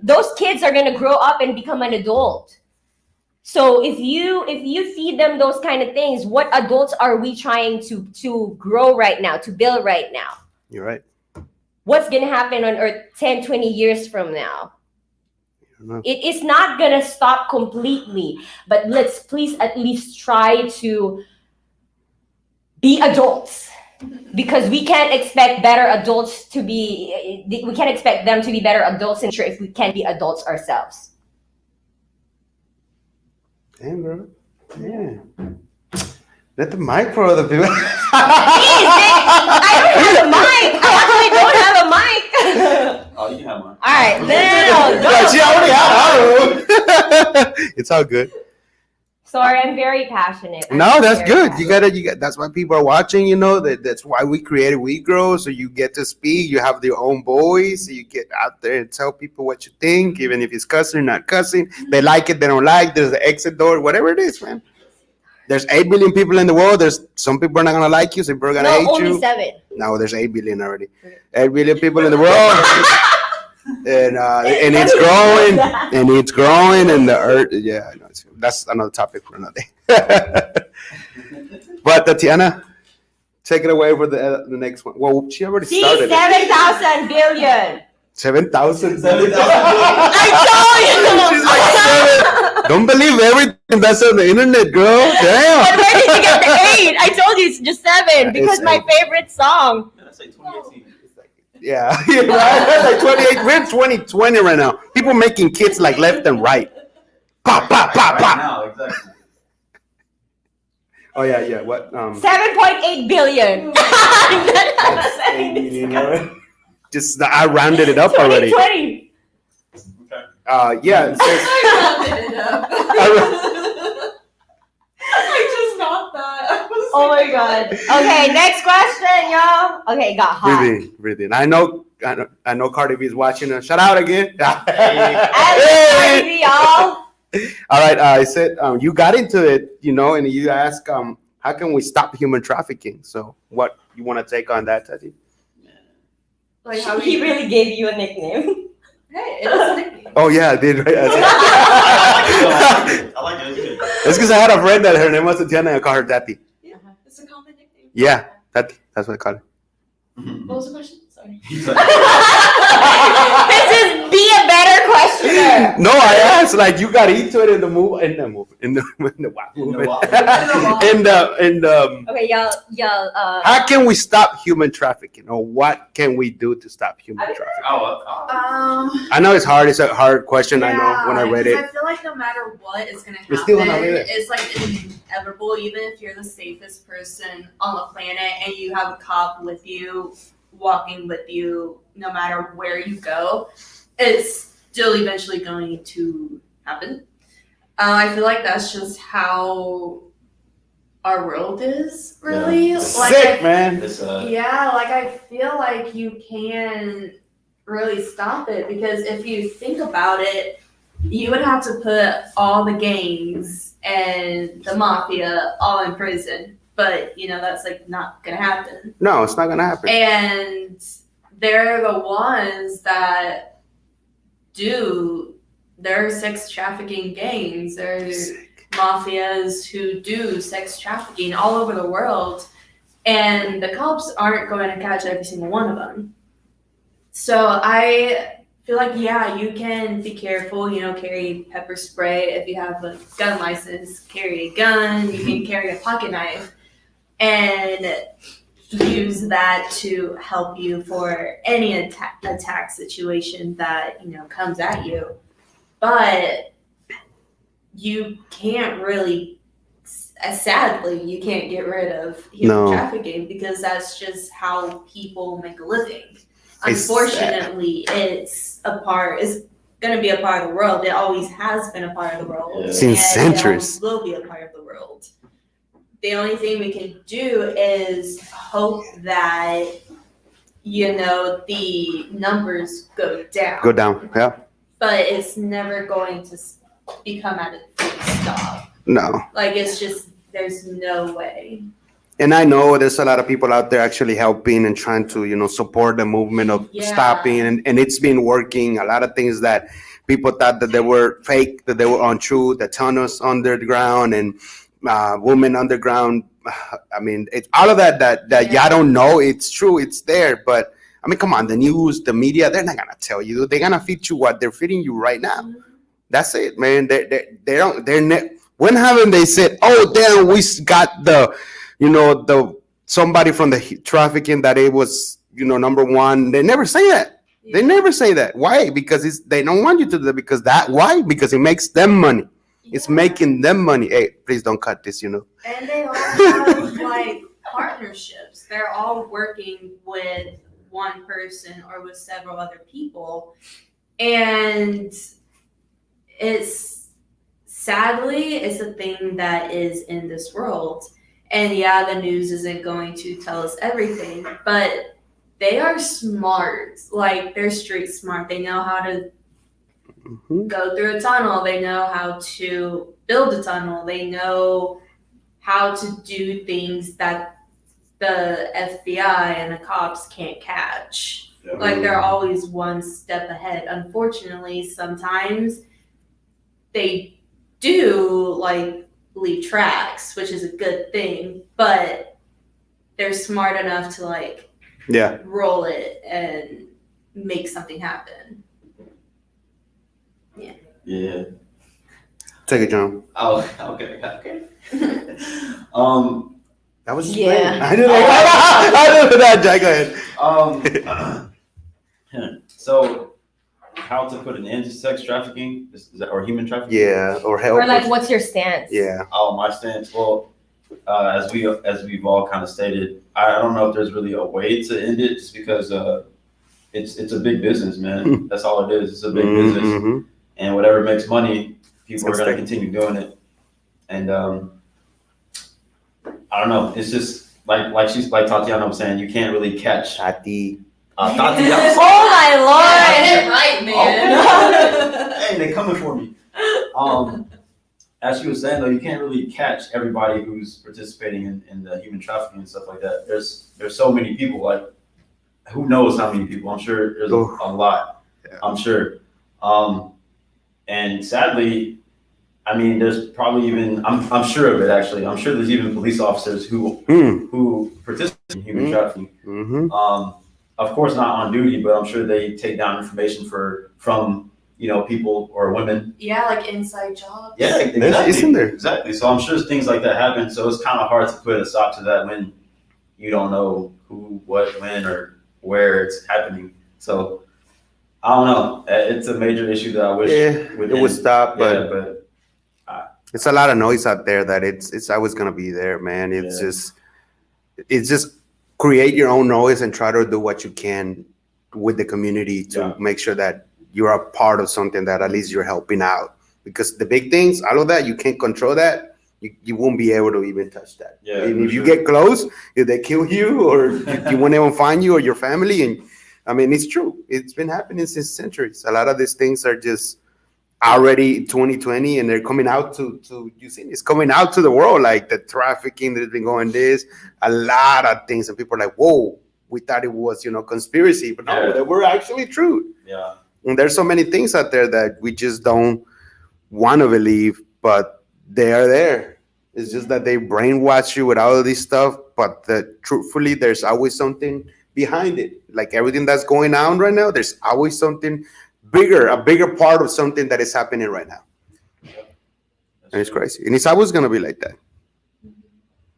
Speaker 1: those kids are going to grow up and become an adult. So if you feed them those kind of things, what adults are we trying to grow right now, to build right now?
Speaker 2: You're right.
Speaker 1: What's going to happen on earth 10, 20 years from now? It is not going to stop completely, but let's please at least try to be adults. Because we can't expect better adults to be, we can't expect them to be better adults if we can't be adults ourselves.
Speaker 2: Damn, bro. Yeah. Let the mic for other people.
Speaker 1: I don't have a mic. I actually don't have a mic.
Speaker 3: Oh, you can have one.
Speaker 1: All right, then go.
Speaker 2: Yeah, she already had her. It's all good.
Speaker 1: Sorry, I'm very passionate.
Speaker 2: No, that's good. You got. That's why people are watching. You know that's why we created WeGrow, so you get to speak. You have your own voice. So you get out there and tell people what you think, even if it's cussing or not cussing. They like it, they don't like. There's the exit door, whatever it is, man. There's 8 billion people in the world. There's some people are not gonna like you, some people are gonna hate
Speaker 1: only
Speaker 2: you.
Speaker 1: 7.
Speaker 2: No, there's 8 billion already. 8 billion people in the world, and it's growing, and the earth. Yeah, I know. That's another topic for another day. But Tatiana, take it away for the next one. Well, she already started.
Speaker 1: 7,000 billion.
Speaker 2: 7,000.
Speaker 1: I told you.
Speaker 2: She's like 7. Don't believe everything that's on the internet, girl. Damn.
Speaker 1: But where did you get the 8? I told you it's just 7 because
Speaker 2: It's
Speaker 1: my
Speaker 2: 8.
Speaker 1: favorite song.
Speaker 3: That's like 2018.
Speaker 2: Yeah, right. That's like 28. We're in 2020 right now. People making kids like left and right. Pop, pop, pop,
Speaker 3: Right
Speaker 2: pop.
Speaker 3: now, exactly.
Speaker 2: Oh yeah. What?
Speaker 1: 7.8 billion.
Speaker 2: Just I rounded it up already.
Speaker 1: 2020.
Speaker 3: Okay.
Speaker 2: Yeah. It says,
Speaker 4: I just got that. I was
Speaker 1: Oh my
Speaker 4: like,
Speaker 1: god. Okay, next question, y'all. Okay, got hot.
Speaker 2: breathing. I know Cardi B is watching us. Shout out again.
Speaker 1: Hey, y'all.
Speaker 2: All right. I said you got into it, and you asked how can we stop human trafficking? So what you want to take on that, Tati?
Speaker 4: Like how
Speaker 1: He really gave you a nickname.
Speaker 4: Hey, it is a nickname.
Speaker 2: Oh yeah, I did. Right?
Speaker 3: I like it. It's good.
Speaker 2: It's because I had a friend that her name was Tatiana and I call her Tati.
Speaker 4: Yeah, it's a common nickname.
Speaker 2: Yeah, Tati. That's what I call her.
Speaker 4: What was the question? Sorry.
Speaker 1: This is be a better questioner.
Speaker 2: No, I asked like you got into it in the movement.
Speaker 1: Okay, y'all.
Speaker 2: How can we stop human trafficking, or what can we do to stop human trafficking? I know it's hard. It's a hard question. I know when I read it.
Speaker 4: I feel like no matter what is going to
Speaker 2: It's
Speaker 4: happen,
Speaker 2: still gonna read it.
Speaker 4: it's like inevitable. Even if you're the safest person on the planet and you have a cop with you, walking with you, no matter where you go, it's still eventually going to happen. I feel like that's just how our world is, really.
Speaker 3: Yeah.
Speaker 2: Sick, man.
Speaker 4: Yeah, like I feel like you can really stop it because if you think about it, you would have to put all the gangs and the mafia all in prison. But, that's like not going to happen.
Speaker 2: No, it's not gonna happen.
Speaker 4: And they're the ones that they're sex trafficking gangs. There's mafias who do sex trafficking all over the world. And the cops aren't going to catch every single one of them. So I feel like, yeah, you can be careful, carry pepper spray. If you have a gun license, carry a gun. You can carry a pocket knife and use that to help you for any attack situation that, comes at you. But you can't really, sadly, you can't get rid of human trafficking because that's just how people make a living. Unfortunately, it's going to be a part of the world. It always has been a part of the world.
Speaker 3: Yeah.
Speaker 2: Since centuries.
Speaker 4: It will be a part of the world. The only thing we can do is hope that, the numbers go down.
Speaker 2: Go down, yeah.
Speaker 4: But it's never going to become at a full stop.
Speaker 2: No.
Speaker 4: Like, it's just, there's no way.
Speaker 2: And I know there's a lot of people out there actually helping and trying to, support the movement of stopping. And it's been working. A lot of things that people thought that they were fake, that they were untrue, the tunnels under the ground and women underground. I mean, it's all of that y'all don't know. It's true. It's there. But I mean, come on, the news, the media, they're not going to tell you. They're going to feed you what they're feeding you right now. Mm-hmm. That's it, man. When haven't they said, oh, damn, we got the somebody from the trafficking that it was, number one. They never say that. They never say that. Why? Because they don't want you to do that. Because why? Because it makes them money. It's making them money. Hey, please don't cut this,
Speaker 4: And they all have like partnerships. They're all working with one person or with several other people. And sadly, it's a thing that is in this world. And yeah, the news isn't going to tell us everything, but they are smart. Like, they're street smart. They know how to go through a tunnel. They know how to build a tunnel. They know how to do things that the FBI and the cops can't catch.
Speaker 3: Yeah.
Speaker 4: Like, they're always one step ahead. Unfortunately, sometimes they do like leave tracks, which is a good thing, but they're smart enough to like roll it and make something happen.
Speaker 3: Yeah.
Speaker 2: Take it, John.
Speaker 3: Oh, okay.
Speaker 2: That was
Speaker 1: Yeah.
Speaker 2: I did that, Jack. Go ahead.
Speaker 3: So, how to put an end to sex trafficking? Is that, or human trafficking?
Speaker 2: Yeah, or help.
Speaker 1: Or like, what's your stance?
Speaker 2: Yeah.
Speaker 3: Oh, my stance. Well, as we've all kind of stated, I don't know if there's really a way to end it, just because it's a big business, man. That's all it is. It's a big business, and whatever makes money, people are going to continue doing it. And I don't know. It's just like Tatiana was saying, you can't really catch
Speaker 2: Tati.
Speaker 3: Tatiana.
Speaker 1: Oh my lord!
Speaker 4: Get it right, man.
Speaker 3: Hey, they coming for me. As she was saying, though, you can't really catch everybody who's participating in the human trafficking and stuff like that. There's so many people. Like, who knows how many people? I'm sure there's a lot.
Speaker 2: Yeah.
Speaker 3: I'm sure. And sadly, I mean, there's probably even I'm sure of it. Actually, I'm sure there's even police officers who participate in human trafficking. Of course, not on duty, but I'm sure they take down information from people or women.
Speaker 4: Yeah, like inside jobs.
Speaker 3: Yeah, exactly.
Speaker 2: Isn't there?
Speaker 3: Exactly. So I'm sure things like that happen. So it's kind of hard to put a stop to that when you don't know who, what, when, or where it's happening. So I don't know. It's a major issue that I wish
Speaker 2: it would stop, but it's a lot of noise out there that it's always gonna be there, man. It's just create your own noise and try to do what you can with the community to make sure that you're a part of something that at least you're helping out. Because the big things, all of that, you can't control that. You won't be able to even touch that.
Speaker 3: Yeah,
Speaker 2: and if you get close, if they kill you or you won't even find you or your family. And I mean, it's true. It's been happening since centuries. A lot of these things are just already 2020 and they're coming out to you see it's coming out to the world, like the trafficking that's been going a lot of things, and people are like, whoa, we thought it was conspiracy, but no, they were actually true.
Speaker 3: Yeah.
Speaker 2: And there's so many things out there that we just don't want to believe, but they are there. It's just that they brainwash you with all of this stuff, but truthfully there's always something behind it. Like everything that's going on right now, there's always something a bigger part of something that is happening right now. And it's crazy. And it's always going to be like that.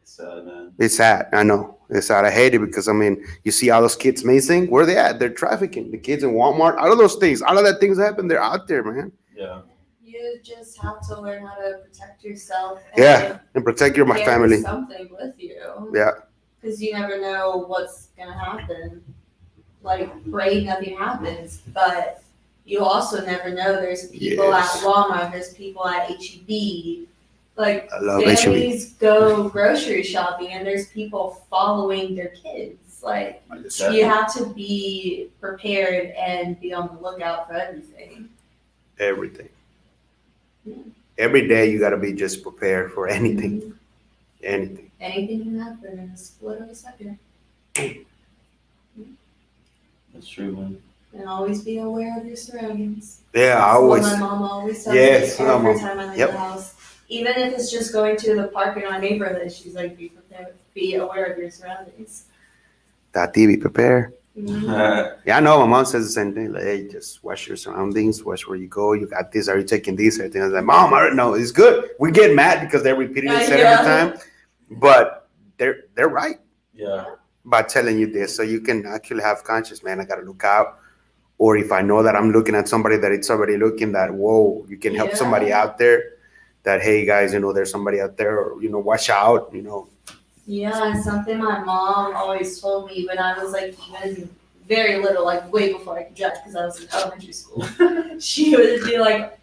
Speaker 3: It's sad, man.
Speaker 2: It's sad. I know. It's sad. I hate it because, I mean, you see all those kids missing. Where are they at? They're trafficking. The kids in Walmart. All of those things. All of that things happen. They're out there, man.
Speaker 3: Yeah.
Speaker 4: You just have to learn how to protect yourself.
Speaker 2: And protect your
Speaker 4: carry
Speaker 2: family.
Speaker 4: something with you.
Speaker 2: Yeah.
Speaker 4: Because you never know what's going to happen. Like, pray nothing happens, but you also never know. There's people at Walmart, there's people at HEB. Like, families go grocery shopping and there's people following their kids. Like, you have to be prepared and be on the lookout for everything.
Speaker 2: Everything. Every day you got to be just prepared for anything. Anything.
Speaker 4: Anything can happen in a split of a second.
Speaker 3: That's true, man.
Speaker 4: And always be aware of your surroundings.
Speaker 2: Yeah,
Speaker 4: That's
Speaker 2: always.
Speaker 4: what my mom always tells me every time I leave
Speaker 2: Yep.
Speaker 4: the house. Even if it's just going to the park in our neighborhood, she's like, be prepared, be aware of your surroundings.
Speaker 2: Tati, be prepared.
Speaker 4: Mm-hmm.
Speaker 2: Yeah, I know. My mom says the same thing. Like, hey, just watch your surroundings, watch where you go. You got this. Are you taking this? Everything. I was like, Mom, I don't know. It's good. We get mad because they're repeating it every time. But they're right.
Speaker 3: Yeah.
Speaker 2: by telling you this, so you can actually have conscious, man, I gotta look out. Or if I know that I'm looking at somebody that it's already looking, that whoa, you can help somebody
Speaker 4: Yeah.
Speaker 2: out there, that hey guys, there's somebody out there, or watch out.
Speaker 4: Yeah, and something my mom always told me when I was like even very little, like way before I could drive, because I was in elementary school. She would be like,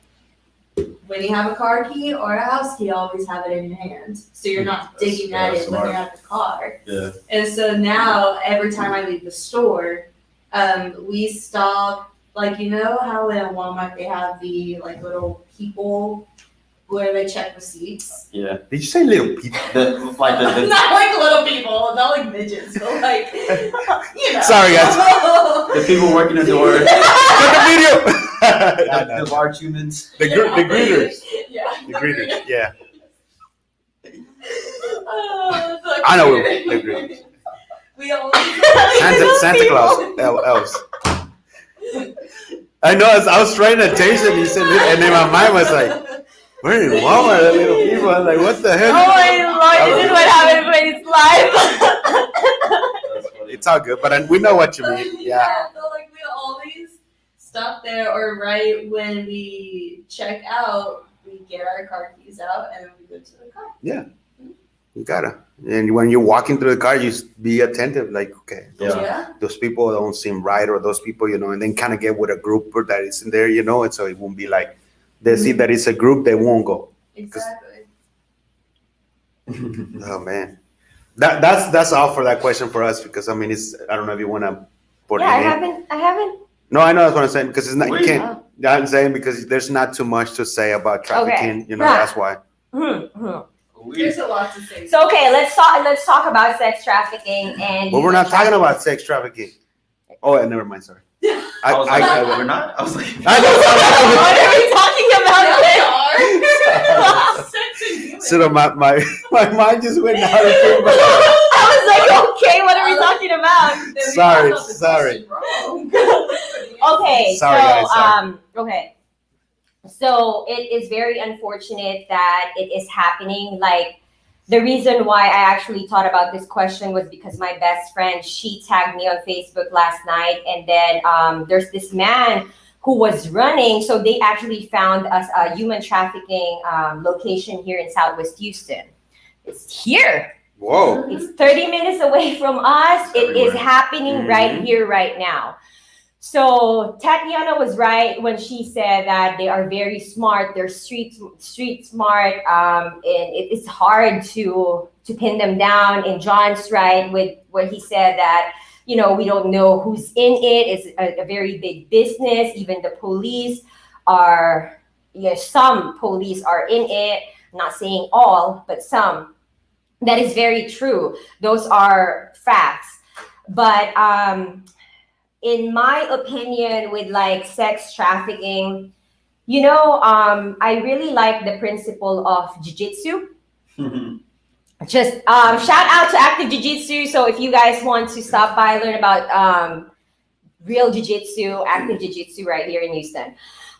Speaker 4: when you have a car key or a house key, always have it in your hand, so you're not digging at it when you're at the car.
Speaker 3: Yeah.
Speaker 4: And so now every time I leave the store, we stop. Like, you know how in Walmart they have the like little people where they check receipts.
Speaker 3: Yeah.
Speaker 2: Did you say little people?
Speaker 3: The
Speaker 4: Not like little people, not like midgets, but like,
Speaker 2: Sorry, guys.
Speaker 3: the people working the door.
Speaker 2: Cut the video.
Speaker 3: The large humans.
Speaker 2: The greeters.
Speaker 4: Yeah.
Speaker 2: The greeters. Yeah.
Speaker 4: So
Speaker 2: I know
Speaker 4: cute.
Speaker 2: the greeters.
Speaker 4: We all
Speaker 2: Santa Claus elves. I know. I was trying to change it. You said, and then my mind was like, "We're in Walmart, the little people." I was like, "What the hell?"
Speaker 1: Oh my lord, this is what happens when it's live.
Speaker 3: That's funny.
Speaker 2: It's all good, but we know what you mean. Yeah.
Speaker 4: So like we always stop there, or right when we check out, we get our car keys out and then we go to the car.
Speaker 2: You gotta. And when you're walking through the car, you be attentive. Like, okay,
Speaker 3: Yeah.
Speaker 2: those people don't seem right, or those people, and then kind of get with a group that is in there, and so it won't be like they see that it's a group, they won't go.
Speaker 4: Exactly.
Speaker 2: Oh man, that's all for that question for us, because I mean, I don't know if you want to put
Speaker 1: Yeah,
Speaker 2: it in.
Speaker 1: I haven't.
Speaker 2: No, I know that's what I'm saying, because it's not. You
Speaker 3: Wait.
Speaker 2: can't. I'm saying because there's not too much to say about trafficking.
Speaker 1: Okay.
Speaker 2: That's why.
Speaker 4: There's a lot to say.
Speaker 1: So okay, let's talk about sex trafficking and.
Speaker 2: But we're not talking about sex trafficking. Oh, never mind. Sorry.
Speaker 3: I was like, we're not. I was like,
Speaker 2: I know.
Speaker 1: What are we talking about?
Speaker 2: So my mind just went out of
Speaker 1: I was like, okay, what are we talking about?
Speaker 2: Sorry.
Speaker 1: Okay,
Speaker 2: Sorry, guys, sorry.
Speaker 1: Okay. So it is very unfortunate that it is happening. Like, the reason why I actually thought about this question was because my best friend, she tagged me on Facebook last night, and then there's this man who was running. So they actually found us a human trafficking location here in Southwest Houston. It's here.
Speaker 2: Whoa.
Speaker 1: It's 30 minutes away from us. It is
Speaker 3: Everywhere.
Speaker 1: happening right here, right now. So Tatiana was right when she said that they are very smart. They're street smart, and it's hard to pin them down. And John's right with what he said that we don't know who's in it. It's a very big business. Even the police are, some police are in it. I'm not saying all, but some. That is very true. Those are facts. But in my opinion, with like sex trafficking, I really like the principle of jiu-jitsu. Just shout out to active jiu-jitsu. So if you guys want to stop by, learn about real jiu-jitsu, active jiu-jitsu right here in Houston.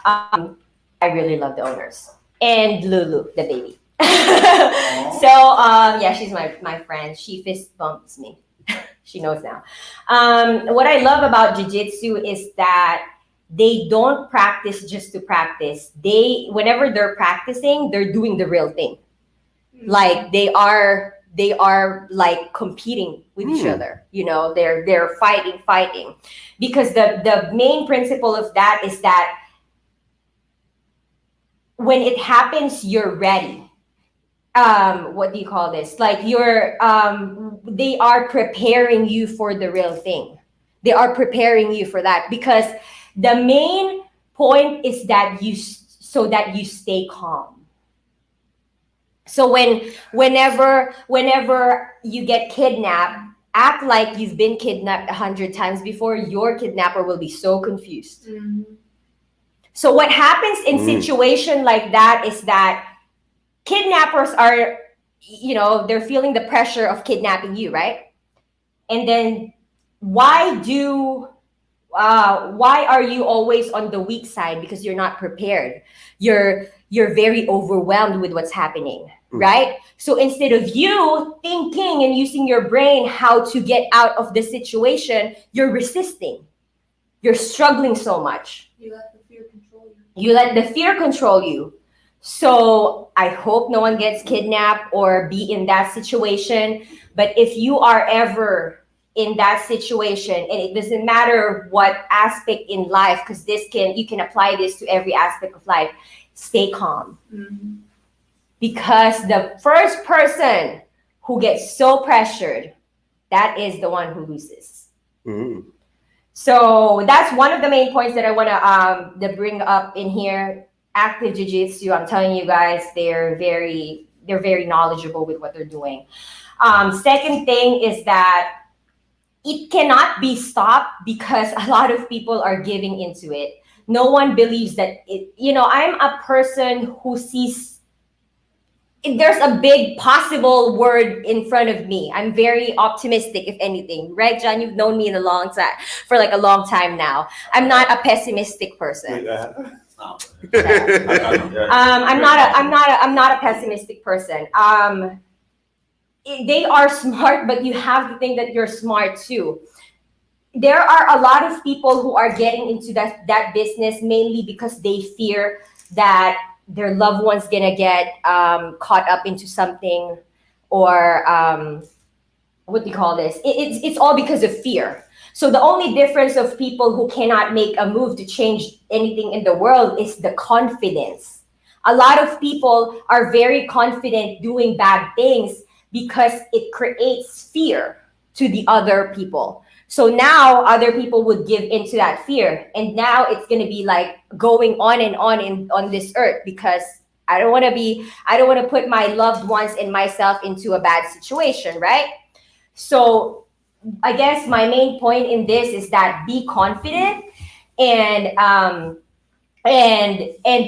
Speaker 1: I really love the owners and Lulu, the baby. So yeah, she's my friend. She fist bumps me. She knows now. What I love about jiu-jitsu is that they don't practice just to practice. Whenever they're practicing, they're doing the real thing. Like they are like competing with each other. They're fighting, because the main principle of that is that when it happens, you're ready. What do you call this? Like they are preparing you for the real thing. They are preparing you for that, because the main point is that you stay calm. So whenever you get kidnapped, act like you've been kidnapped 100 times before. Your kidnapper will be so confused. So what happens in situation like that is that kidnappers are, they're feeling the pressure of kidnapping you, right? And then why are you always on the weak side? Because you're not prepared. You're you're very overwhelmed with what's happening, right? So instead of you thinking and using your brain how to get out of the situation, you're resisting. You're struggling so much.
Speaker 4: You let the fear control you.
Speaker 1: You let the fear control you. So I hope no one gets kidnapped or be in that situation. But if you are ever in that situation, and it doesn't matter what aspect in life, because you can apply this to every aspect of life, stay calm.
Speaker 4: Mm-hmm.
Speaker 1: Because the first person who gets so pressured, that is the one who loses.
Speaker 2: Mm-hmm.
Speaker 1: So that's one of the main points that I want to bring up in here. Active jiu-jitsu, I'm telling you guys, they're very knowledgeable with what they're doing. Second thing is that it cannot be stopped because a lot of people are giving into it. No one believes that it, I'm a person who sees if there's a big possible word in front of me. I'm very optimistic, if anything, right, John? You've known me in a long time, for like a long time now. I'm not a pessimistic person. I'm not a pessimistic person. They are smart, but you have to think that you're smart too. There are a lot of people who are getting into that business mainly because they fear that their loved one's gonna get caught up into something, or what do you call this? It's all because of fear. So the only difference of people who cannot make a move to change anything in the world is the confidence. A lot of people are very confident doing bad things because it creates fear to the other people. So now other people would give into that fear, and now it's going to be like going on and on this earth, because I don't want to put my loved ones and myself into a bad situation, right? So I guess my main point in this is that be confident and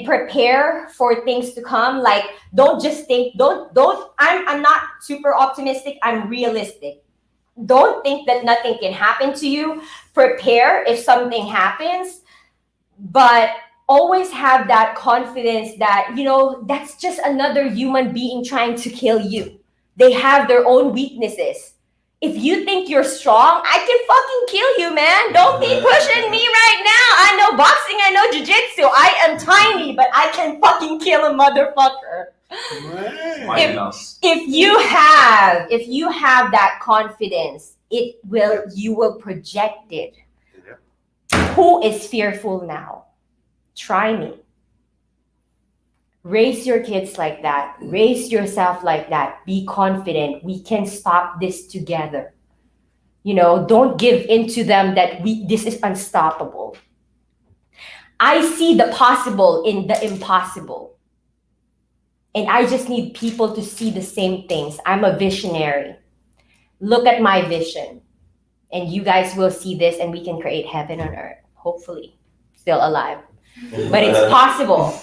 Speaker 1: prepare for things to come. Like, don't just think, don't I'm not super optimistic, I'm realistic. Don't think that nothing can happen to you. Prepare if something happens, but always have that confidence that, that's just another human being trying to kill you. They have their own weaknesses. If you think you're strong, I can fucking kill you, man. Don't be pushing me right now. I know boxing, I know jiu-jitsu. I am tiny, but I can fucking kill a motherfucker. If you have that confidence, you will project it. Who is fearful now? Try me. Raise your kids like that. Raise yourself like that. Be confident. We can stop this together. Don't give into them that this is unstoppable. I see the possible in the impossible. And I just need people to see the same things. I'm a visionary. Look at my vision. And you guys will see this, and we can create heaven on earth. Hopefully. Still alive. But it's possible.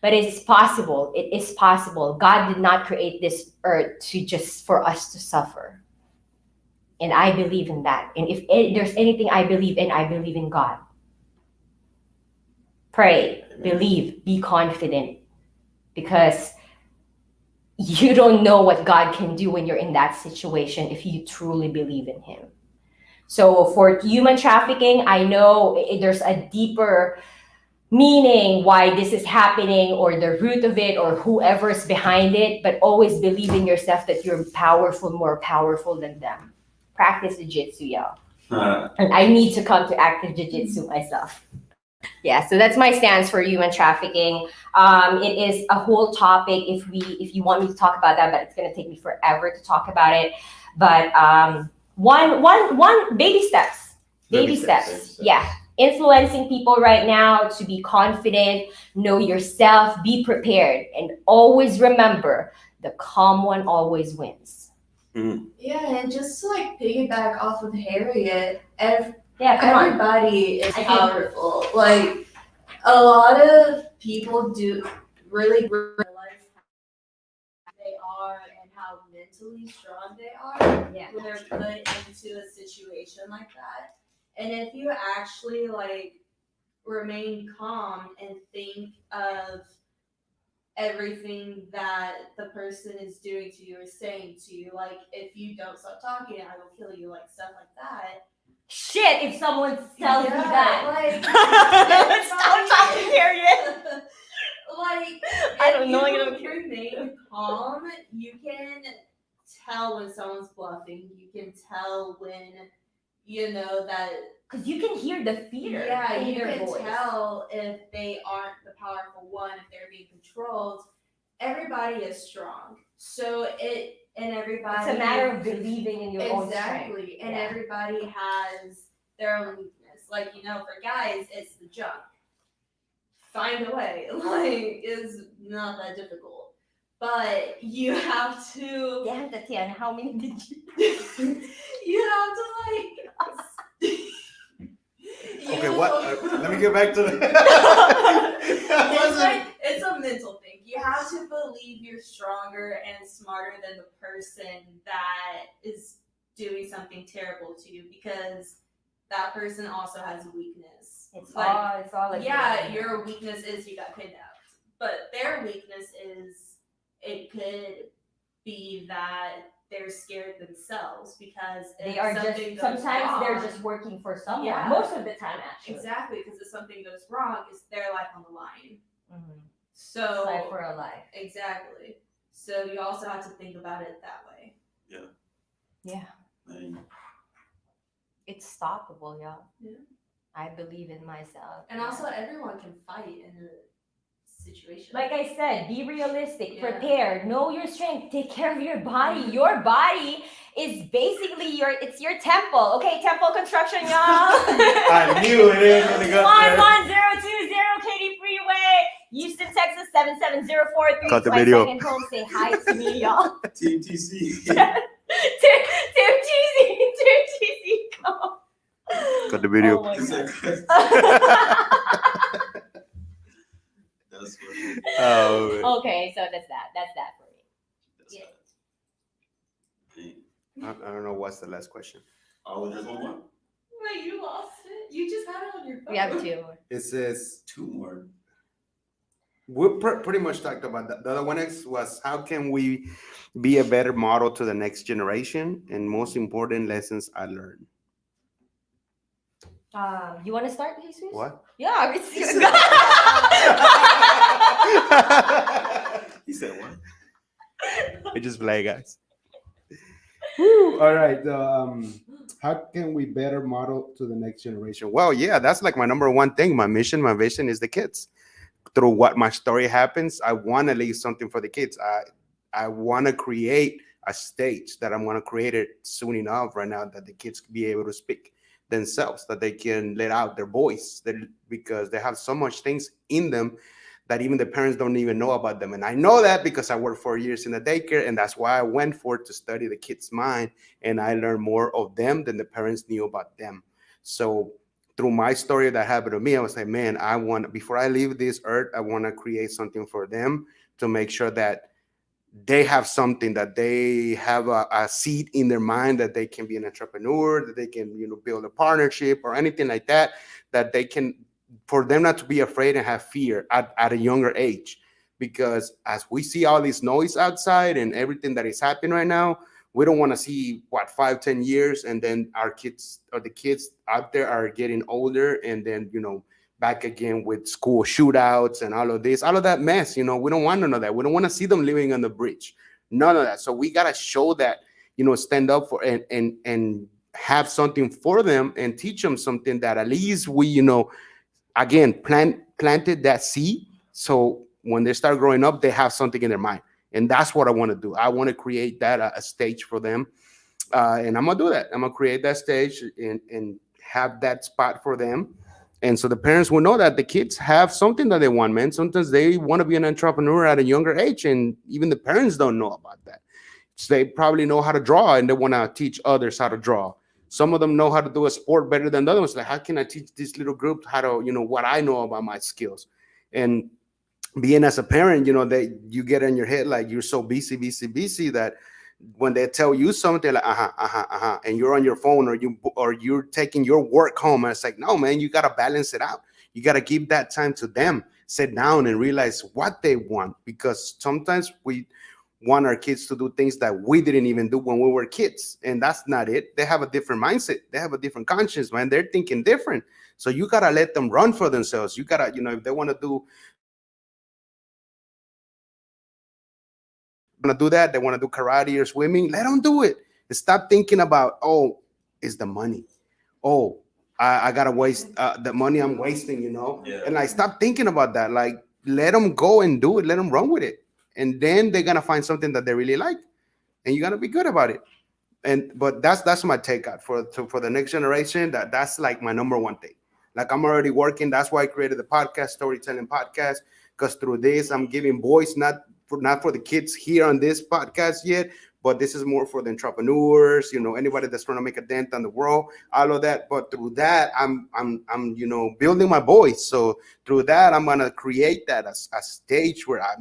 Speaker 1: But it's possible. It is possible. God did not create this earth for us to suffer. And I believe in that. And if there's anything I believe in God. Pray, believe, be confident. Because you don't know what God can do when you're in that situation if you truly believe in Him. So for human trafficking, I know there's a deeper meaning why this is happening, or the root of it, or whoever's behind it, but always believe in yourself that you're powerful, more powerful than them. Practice jiu-jitsu, y'all. And I need to come to active jiu-jitsu myself. Yeah, so that's my stance for human trafficking. It is a whole topic if you want me to talk about that, but it's gonna take me forever to talk about it. But one baby steps. Baby steps. Yeah. Influencing people right now to be confident, know yourself, be prepared, and always remember the calm one always wins.
Speaker 4: Yeah, and just to piggyback off of Harriet,
Speaker 1: everybody
Speaker 4: is powerful. Like, a lot of people do really realize how they are and how mentally strong they are when they're put into a situation like that. And if you actually remain calm and think of everything that the person is doing to you or saying to you. Like, if you don't stop talking, I will kill you, like stuff like that.
Speaker 1: Shit, if someone tells me that.
Speaker 4: Like,
Speaker 1: Stop talking, Harriet.
Speaker 4: Like,
Speaker 1: I don't know,
Speaker 4: if
Speaker 1: you
Speaker 4: you
Speaker 1: don't care.
Speaker 4: remain calm, you can tell when someone's bluffing. You can tell when, you know, that.
Speaker 1: Because you can hear the fear in
Speaker 4: You
Speaker 1: their
Speaker 4: can
Speaker 1: voice.
Speaker 4: tell if they aren't the powerful one, if they're being controlled. Everybody is strong. So everybody.
Speaker 1: It's a matter of believing in your own strength.
Speaker 4: Exactly. And everybody has their own weakness. Like, you know, for guys, it's the junk. Find a way. Like, is not that difficult. But you have to.
Speaker 1: Damn, Tatiana, how many did you?
Speaker 4: You have to, like.
Speaker 2: Okay, what? Let me get back to the.
Speaker 4: It's a mental thing. You have to believe you're stronger and smarter than the person that is doing something terrible to you, because that person also has a weakness.
Speaker 1: It's all like
Speaker 4: your weakness is you got kidnapped, but their weakness is it could be that they're scared themselves because
Speaker 1: they are just sometimes they're just working for someone.
Speaker 4: Yeah.
Speaker 1: Most of the time, actually.
Speaker 4: Exactly, because if something goes wrong, it's their life on the line.
Speaker 1: Mm-hmm.
Speaker 4: So
Speaker 1: life for a life.
Speaker 4: Exactly. So you also have to think about it that way.
Speaker 1: Yeah. It's stoppable, y'all.
Speaker 4: Yeah.
Speaker 1: I believe in myself.
Speaker 4: And also, everyone can fight in a situation.
Speaker 1: Like I said, be realistic,
Speaker 4: Yeah.
Speaker 1: prepared, know your strength, take care of your body. Your body is basically it's your temple. Okay, temple construction, y'all.
Speaker 2: I knew it is when it got there.
Speaker 1: 11020 Katy Freeway, Houston, Texas 77043.
Speaker 2: Cut the
Speaker 1: My
Speaker 2: video.
Speaker 1: second home. Say hi to me, y'all.
Speaker 3: Team TC.
Speaker 1: Tim Cheesy, go.
Speaker 2: Cut the video.
Speaker 1: Oh my God.
Speaker 3: That's what.
Speaker 2: Oh,
Speaker 1: Okay, so that's that for me.
Speaker 3: Yeah.
Speaker 2: I don't know what's the last question.
Speaker 3: Oh, there's one more.
Speaker 4: Wait, you lost it? You just had it on your phone.
Speaker 1: We have two more.
Speaker 2: It says
Speaker 3: Two more.
Speaker 2: we pretty much talked about that. The other one was how can we be a better model to the next generation, and most important lessons I learned.
Speaker 1: You want to start, Jesus?
Speaker 2: What?
Speaker 1: Yeah, it's
Speaker 3: He said what?
Speaker 2: We just play, guys. Woo. All right. How can we better model to the next generation? Well, yeah, that's like my number one thing. My mission, my vision is the kids. Through what my story happens, I want to leave something for the kids. I want to create a stage that I'm going to create it soon enough right now that the kids can be able to speak themselves, that they can let out their voice, because they have so much things in them that even the parents don't even know about them. And I know that because I worked 4 years in a daycare, and that's why I went for to study the kids' mind, and I learned more of them than the parents knew about them. So through my story that happened to me, I was like, man, before I leave this earth, I want to create something for them to make sure that they have something, that they have a seed in their mind, that they can be an entrepreneur, that they can, build a partnership or anything like that, that they can, for them not to be afraid and have fear at a younger age. Because as we see all this noise outside and everything that is happening right now, we don't want to see 5-10 years and then our kids or the kids out there are getting older and then back again with school shootouts and all of that mess. We don't want none of that. We don't want to see them living on the bridge, none of that. So we got to show that, stand up for and have something for them and teach them something that at least we, again, planted that seed. So when they start growing up, they have something in their mind. And that's what I want to do. I want to create that a stage for them. And I'm going to do that. I'm going to create that stage and have that spot for them. And so the parents will know that the kids have something that they want, man. Sometimes they want to be an entrepreneur at a younger age, and even the parents don't know about that. So they probably know how to draw, and they want to teach others how to draw. Some of them know how to do a sport better than the others. Like, how can I teach this little group how to, what I know about my skills? And being as a parent, that you get in your head like you're so busy that when they tell you something like and you're on your phone or you're taking your work home, and it's like, no, man, you got to balance it out. You got to give that time to them. sit down and realize what they want, because sometimes we want our kids to do things that we didn't even do when we were kids, and that's not it. They have a different mindset, they have a different conscience, man. They're thinking different. So you gotta let them run for themselves. You gotta, if they want to do that, they want to do karate or swimming, let them do it. Stop thinking about, oh, it's the money. Oh, I gotta waste the money I'm wasting,
Speaker 3: Yeah.
Speaker 2: And like, stop thinking about that. Like, let them go and do it. Let them run with it, and then they're gonna find something that they really like, and you gotta be good about it. But that's my take out for the next generation. That's like my number one thing. Like, I'm already working. That's why I created the podcast, storytelling podcast, because through this I'm giving voice, not for the kids here on this podcast yet, but this is more for the entrepreneurs, anybody that's trying to make a dent on the world, all of that. But through that, I'm building my voice. So through that, I'm gonna create that as a stage where, I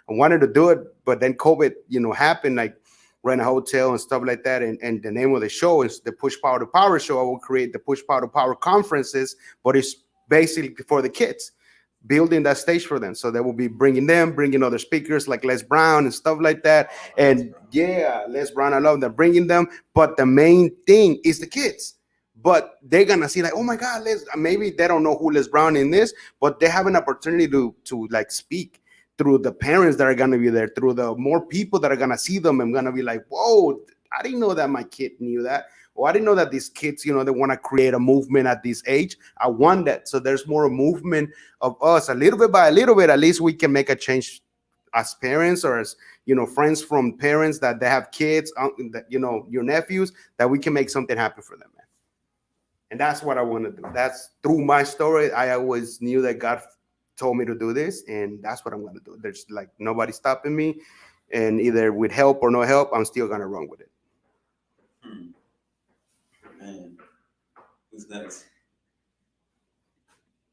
Speaker 2: wanted to do it, but then COVID, happened. Like, rent a hotel and stuff like that. And the name of the show is the Push Power to Power Show. I will create the Push Power to Power conferences, but it's basically for the kids, building that stage for them. So they will be bringing other speakers like Les Brown and stuff like that. And yeah, Les Brown, I love them, bringing them. But the main thing is the kids. But they're gonna see like, oh my God, maybe they don't know who Les Brown is, but they have an opportunity to like speak through the parents that are gonna be there, through the more people that are gonna see them and gonna be like, whoa, I didn't know that my kid knew that. Or I didn't know that these kids, they want to create a movement at this age. I want that. So there's more a movement of us, a little bit by a little bit. At least we can make a change as parents, or as friends from parents that they have kids, that, your nephews, that we can make something happen for them, man. And that's what I want to do. That's through my story. I always knew that God told me to do this, and that's what I'm going to do. There's like nobody stopping me, and either with help or no help, I'm still going to run with it.
Speaker 3: Man, who's next?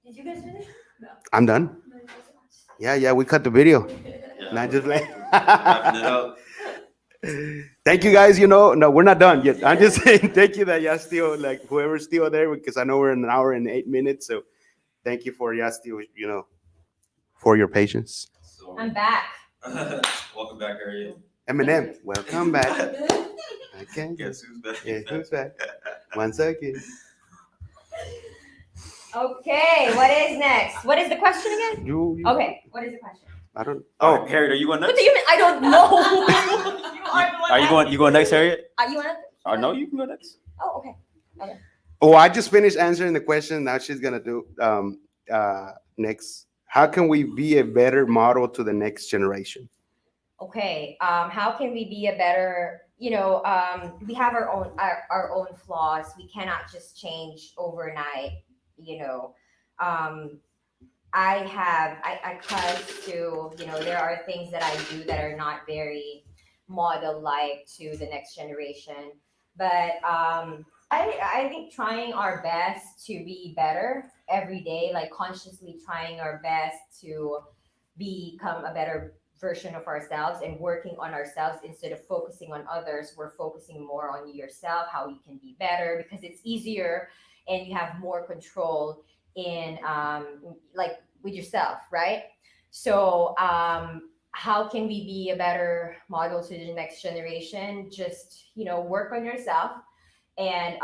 Speaker 1: Did you guys finish?
Speaker 2: I'm done. Yeah, we cut the video.
Speaker 3: Yeah.
Speaker 2: Not just like
Speaker 3: Wrapping it up.
Speaker 2: Thank you guys. No, we're not done yet. I'm just saying thank you that y'all still, like, whoever's still there, because I know we're in an hour and 8 minutes. So thank you for y'all still, for your patience.
Speaker 3: So,
Speaker 1: I'm back.
Speaker 3: welcome back, Harriet.
Speaker 2: Eminem, welcome back. Okay.
Speaker 3: Guess who's back?
Speaker 2: Yeah, who's back? 1 second.
Speaker 1: Okay, what is next? What is the question again?
Speaker 2: You.
Speaker 1: Okay, what is the question?
Speaker 2: I don't.
Speaker 3: Oh, Harriet, are you going
Speaker 1: What
Speaker 3: next?
Speaker 1: do you mean? I don't know. You are the one
Speaker 3: Are you going? You going next, Harriet?
Speaker 1: You want to?
Speaker 3: No, you can go next.
Speaker 1: Oh, okay.
Speaker 2: Oh, I just finished answering the question. Now she's gonna do next. How can we be a better model to the next generation?
Speaker 1: Okay. How can we be a better? We have our own flaws. We cannot just change overnight. I cuss too. There are things that I do that are not very model-like to the next generation. But I think trying our best to be better every day, like consciously trying our best to become a better version of ourselves and working on ourselves instead of focusing on others. We're focusing more on yourself, how you can be better, because it's easier and you have more control in like with yourself, right? So how can we be a better model to the next generation? Just work on yourself, and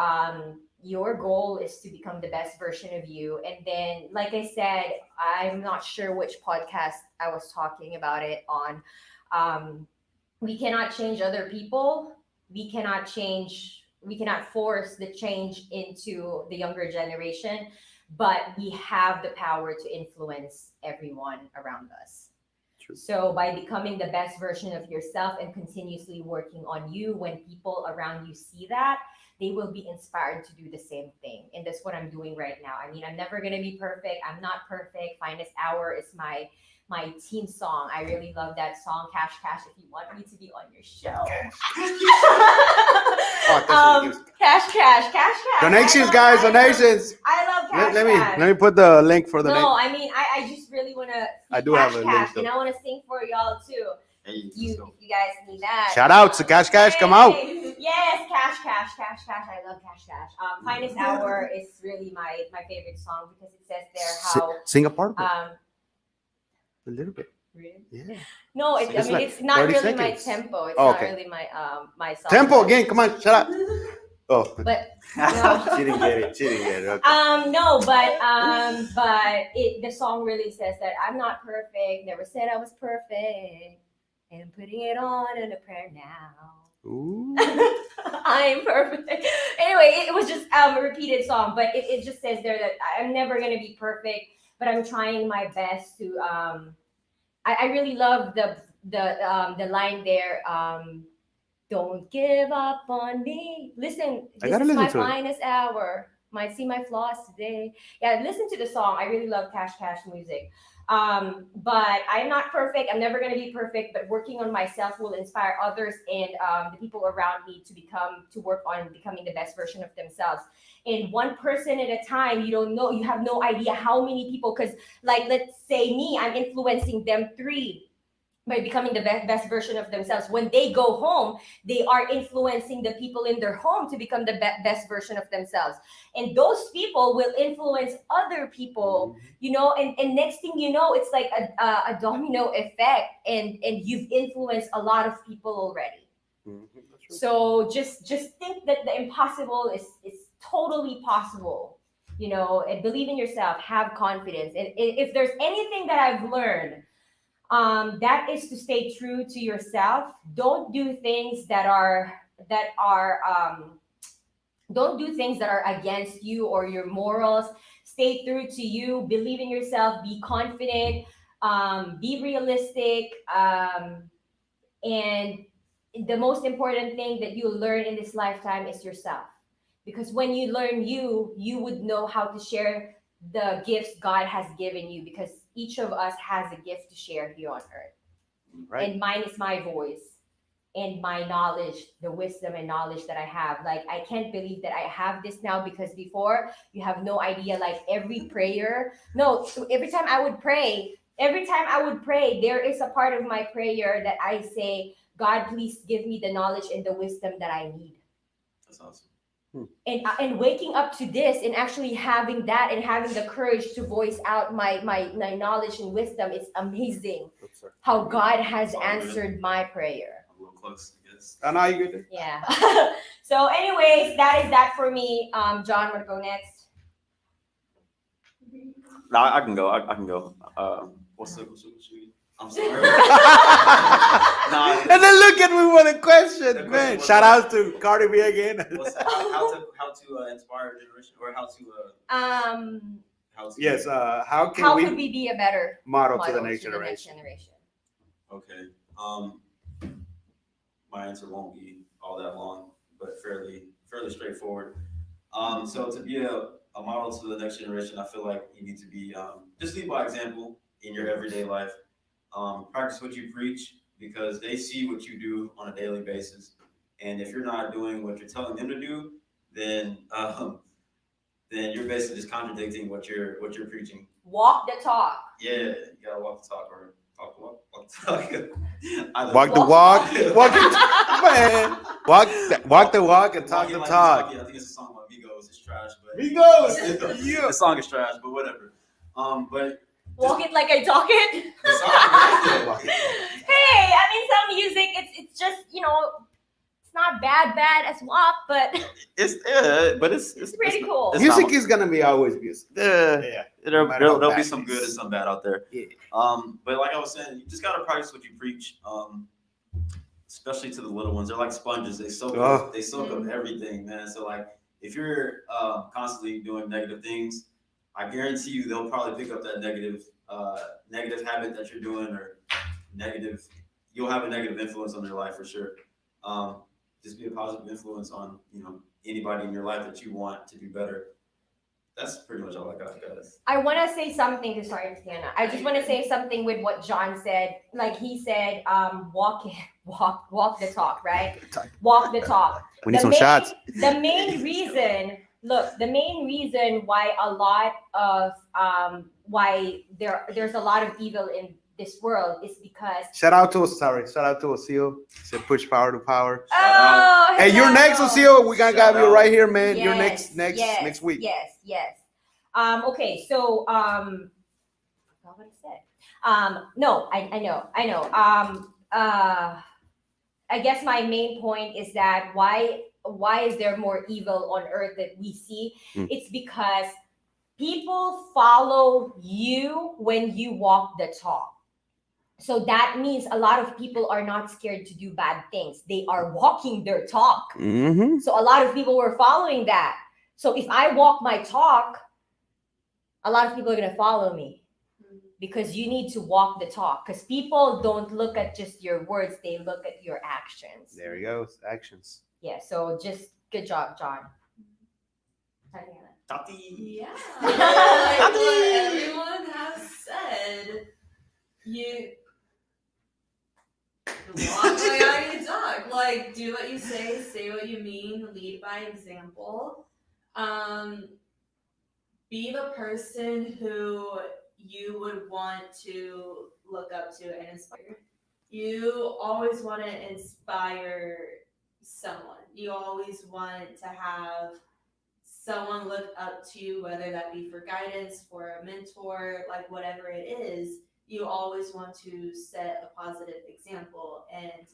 Speaker 1: your goal is to become the best version of you. And then, like I said, I'm not sure which podcast I was talking about it on. We cannot change other people. We cannot force the change into the younger generation, but we have the power to influence everyone around us.
Speaker 2: True.
Speaker 1: So by becoming the best version of yourself and continuously working on you, when people around you see that, they will be inspired to do the same thing. And that's what I'm doing right now. I mean, I'm never going to be perfect. I'm not perfect. Finest Hour is my team song. I really love that song. Cash, if you want me to be on your show. Cash.
Speaker 2: Donations, guys, donations.
Speaker 1: I love Cash.
Speaker 2: Let me put the link for the
Speaker 1: No,
Speaker 2: link.
Speaker 1: I mean, I just really want to.
Speaker 2: I do have a link,
Speaker 1: Cash,
Speaker 2: though.
Speaker 1: and I want to sing for y'all too.
Speaker 3: Hey,
Speaker 1: If you guys need that.
Speaker 2: Shout out to Cash, come out.
Speaker 1: Yes, Cash. I love Cash. Finest Hour is really my favorite song because it says there how
Speaker 2: Sing a part of it. A little bit.
Speaker 1: Really?
Speaker 2: Yeah.
Speaker 1: No, I
Speaker 2: It's
Speaker 1: mean
Speaker 2: like
Speaker 1: it's not
Speaker 2: 30
Speaker 1: really my
Speaker 2: seconds.
Speaker 1: tempo. It's
Speaker 2: Oh,
Speaker 1: not
Speaker 2: okay.
Speaker 1: really my song.
Speaker 2: Tempo again. Come on, shut up. Oh,
Speaker 1: But no.
Speaker 2: she didn't get it. She didn't get it. Okay.
Speaker 1: No, but the song really says that I'm not perfect. Never said I was perfect, and I'm putting it on in a prayer now.
Speaker 2: Ooh.
Speaker 1: I'm perfect. Anyway, it was just a repeated song, but it just says there that I'm never gonna be perfect, but I'm trying my best to. I really love the line there. Don't give up on me. Listen,
Speaker 2: I
Speaker 1: this
Speaker 2: gotta
Speaker 1: is
Speaker 2: listen
Speaker 1: my
Speaker 2: to it.
Speaker 1: finest hour. Might see my flaws today. Yeah, listen to the song. I really love Cash music. But I'm not perfect. I'm never gonna be perfect. But working on myself will inspire others and the people around me to work on becoming the best version of themselves. And one person at a time. You don't know. You have no idea how many people. Because like let's say me, I'm influencing them three by becoming the best version of themselves. When they go home, they are influencing the people in their home to become the best version of themselves. And those people will influence other people, and next thing you know, it's like a domino effect, and you've influenced a lot of people already. So just think that the impossible is totally possible, and believe in yourself, have confidence. And if there's anything that I've learned, that is to stay true to yourself. Don't do things that are don't do things that are against you or your morals. Stay true to you. Believe in yourself. Be confident. Be realistic. And the most important thing that you'll learn in this lifetime is yourself. Because when you learn you would know how to share the gifts God has given you, because each of us has a gift to share here on earth.
Speaker 2: Right.
Speaker 1: And mine is my voice and my knowledge, the wisdom and knowledge that I have. Like, I can't believe that I have this now, because before, you have no idea, like every time I would pray, there is a part of my prayer that I say, God, please give me the knowledge and the wisdom that I need.
Speaker 3: That's awesome.
Speaker 1: And waking up to this and actually having that and having the courage to voice out my knowledge and wisdom, it's amazing how God has answered my prayer.
Speaker 3: I'm a little close, I guess.
Speaker 2: I know you good.
Speaker 1: Yeah. So anyways, that is that for me. John, want to go next?
Speaker 3: No, I can go. I can go. What's the I'm sorry. Nah,
Speaker 2: And then look at me with a question,
Speaker 3: The question
Speaker 2: man.
Speaker 3: was
Speaker 2: Shout
Speaker 3: what?
Speaker 2: out to Cardi B again.
Speaker 3: what's how to inspire a generation, or how to
Speaker 2: Yes. How can
Speaker 1: How
Speaker 2: we
Speaker 1: could we be a better
Speaker 2: model to the
Speaker 1: model
Speaker 2: next
Speaker 1: to the next
Speaker 2: generation?
Speaker 1: generation?
Speaker 3: Okay. My answer won't be all that long, but fairly straightforward. So to be a model to the next generation, I feel like you need to be just lead by example in your everyday life. Practice what you preach, because they see what you do on a daily basis, and if you're not doing what you're telling them to do, then you're basically just contradicting what you're preaching.
Speaker 1: Walk the talk.
Speaker 3: Yeah, you gotta walk the talk, or talk the walk, walk the talk.
Speaker 2: Walk the walk, walk it, man. Walk the walk and talk the talk.
Speaker 3: I think it's a song by Migos. It's trash, but
Speaker 2: Migos, yeah.
Speaker 3: the song is trash, but whatever. But
Speaker 1: Walk it like I talk it.
Speaker 3: the song is
Speaker 1: Hey, I mean, some music, it's just, it's not bad as walk, but
Speaker 3: it's
Speaker 1: pretty cool.
Speaker 3: It's
Speaker 2: Music
Speaker 3: not-
Speaker 2: is gonna be always music.
Speaker 3: Yeah,
Speaker 2: No matter how
Speaker 3: there'll be
Speaker 2: bad
Speaker 3: some
Speaker 2: it
Speaker 3: good and
Speaker 2: is.
Speaker 3: some bad out there.
Speaker 2: Yeah.
Speaker 3: But like I was saying, you just gotta practice what you preach. Especially to the little ones, they're like sponges. They soak up everything, man. So like, if you're constantly doing negative things, I guarantee you they'll probably pick up that negative habit that you're doing, or you'll have a negative influence on their life for sure. Just be a positive influence on anybody in your life that you want to do better. That's pretty much all I got, guys.
Speaker 1: I want to say something to Tatiana. I just want to say something with what John said. Like he said, walk the talk, right? Walk the talk.
Speaker 2: We need some shots.
Speaker 1: The main reason why a lot of there's a lot of evil in this world is because.
Speaker 2: Shout out to Osil. Said push power to power.
Speaker 1: Oh,
Speaker 2: Hey, you're next, Osil. We gonna
Speaker 3: Shout
Speaker 2: have you
Speaker 3: out.
Speaker 2: right here, man.
Speaker 1: Yes,
Speaker 2: You're next week.
Speaker 1: Yes. Okay, so what I said. No, I know. I guess my main point is that why is there more evil on earth that we see?
Speaker 2: Mm.
Speaker 1: It's because people follow you when you walk the talk. So that means a lot of people are not scared to do bad things. They are walking their talk.
Speaker 2: Mm-hmm.
Speaker 1: So a lot of people were following that. So if I walk my talk, a lot of people are going to follow me because you need to walk the talk. Because people don't look at just your words, they look at your actions.
Speaker 2: There you go. Actions.
Speaker 1: Yeah, so just good job, John. Tatiana.
Speaker 3: Tati.
Speaker 4: Yeah. Like what everyone has said. You walk the way how you talk. Like, do what you say what you mean, lead by example. Be the person who you would want to look up to and inspire. You always want to inspire someone. You always want to have someone look up to you, whether that be for guidance, for a mentor, like whatever it is. You always want to set a positive example and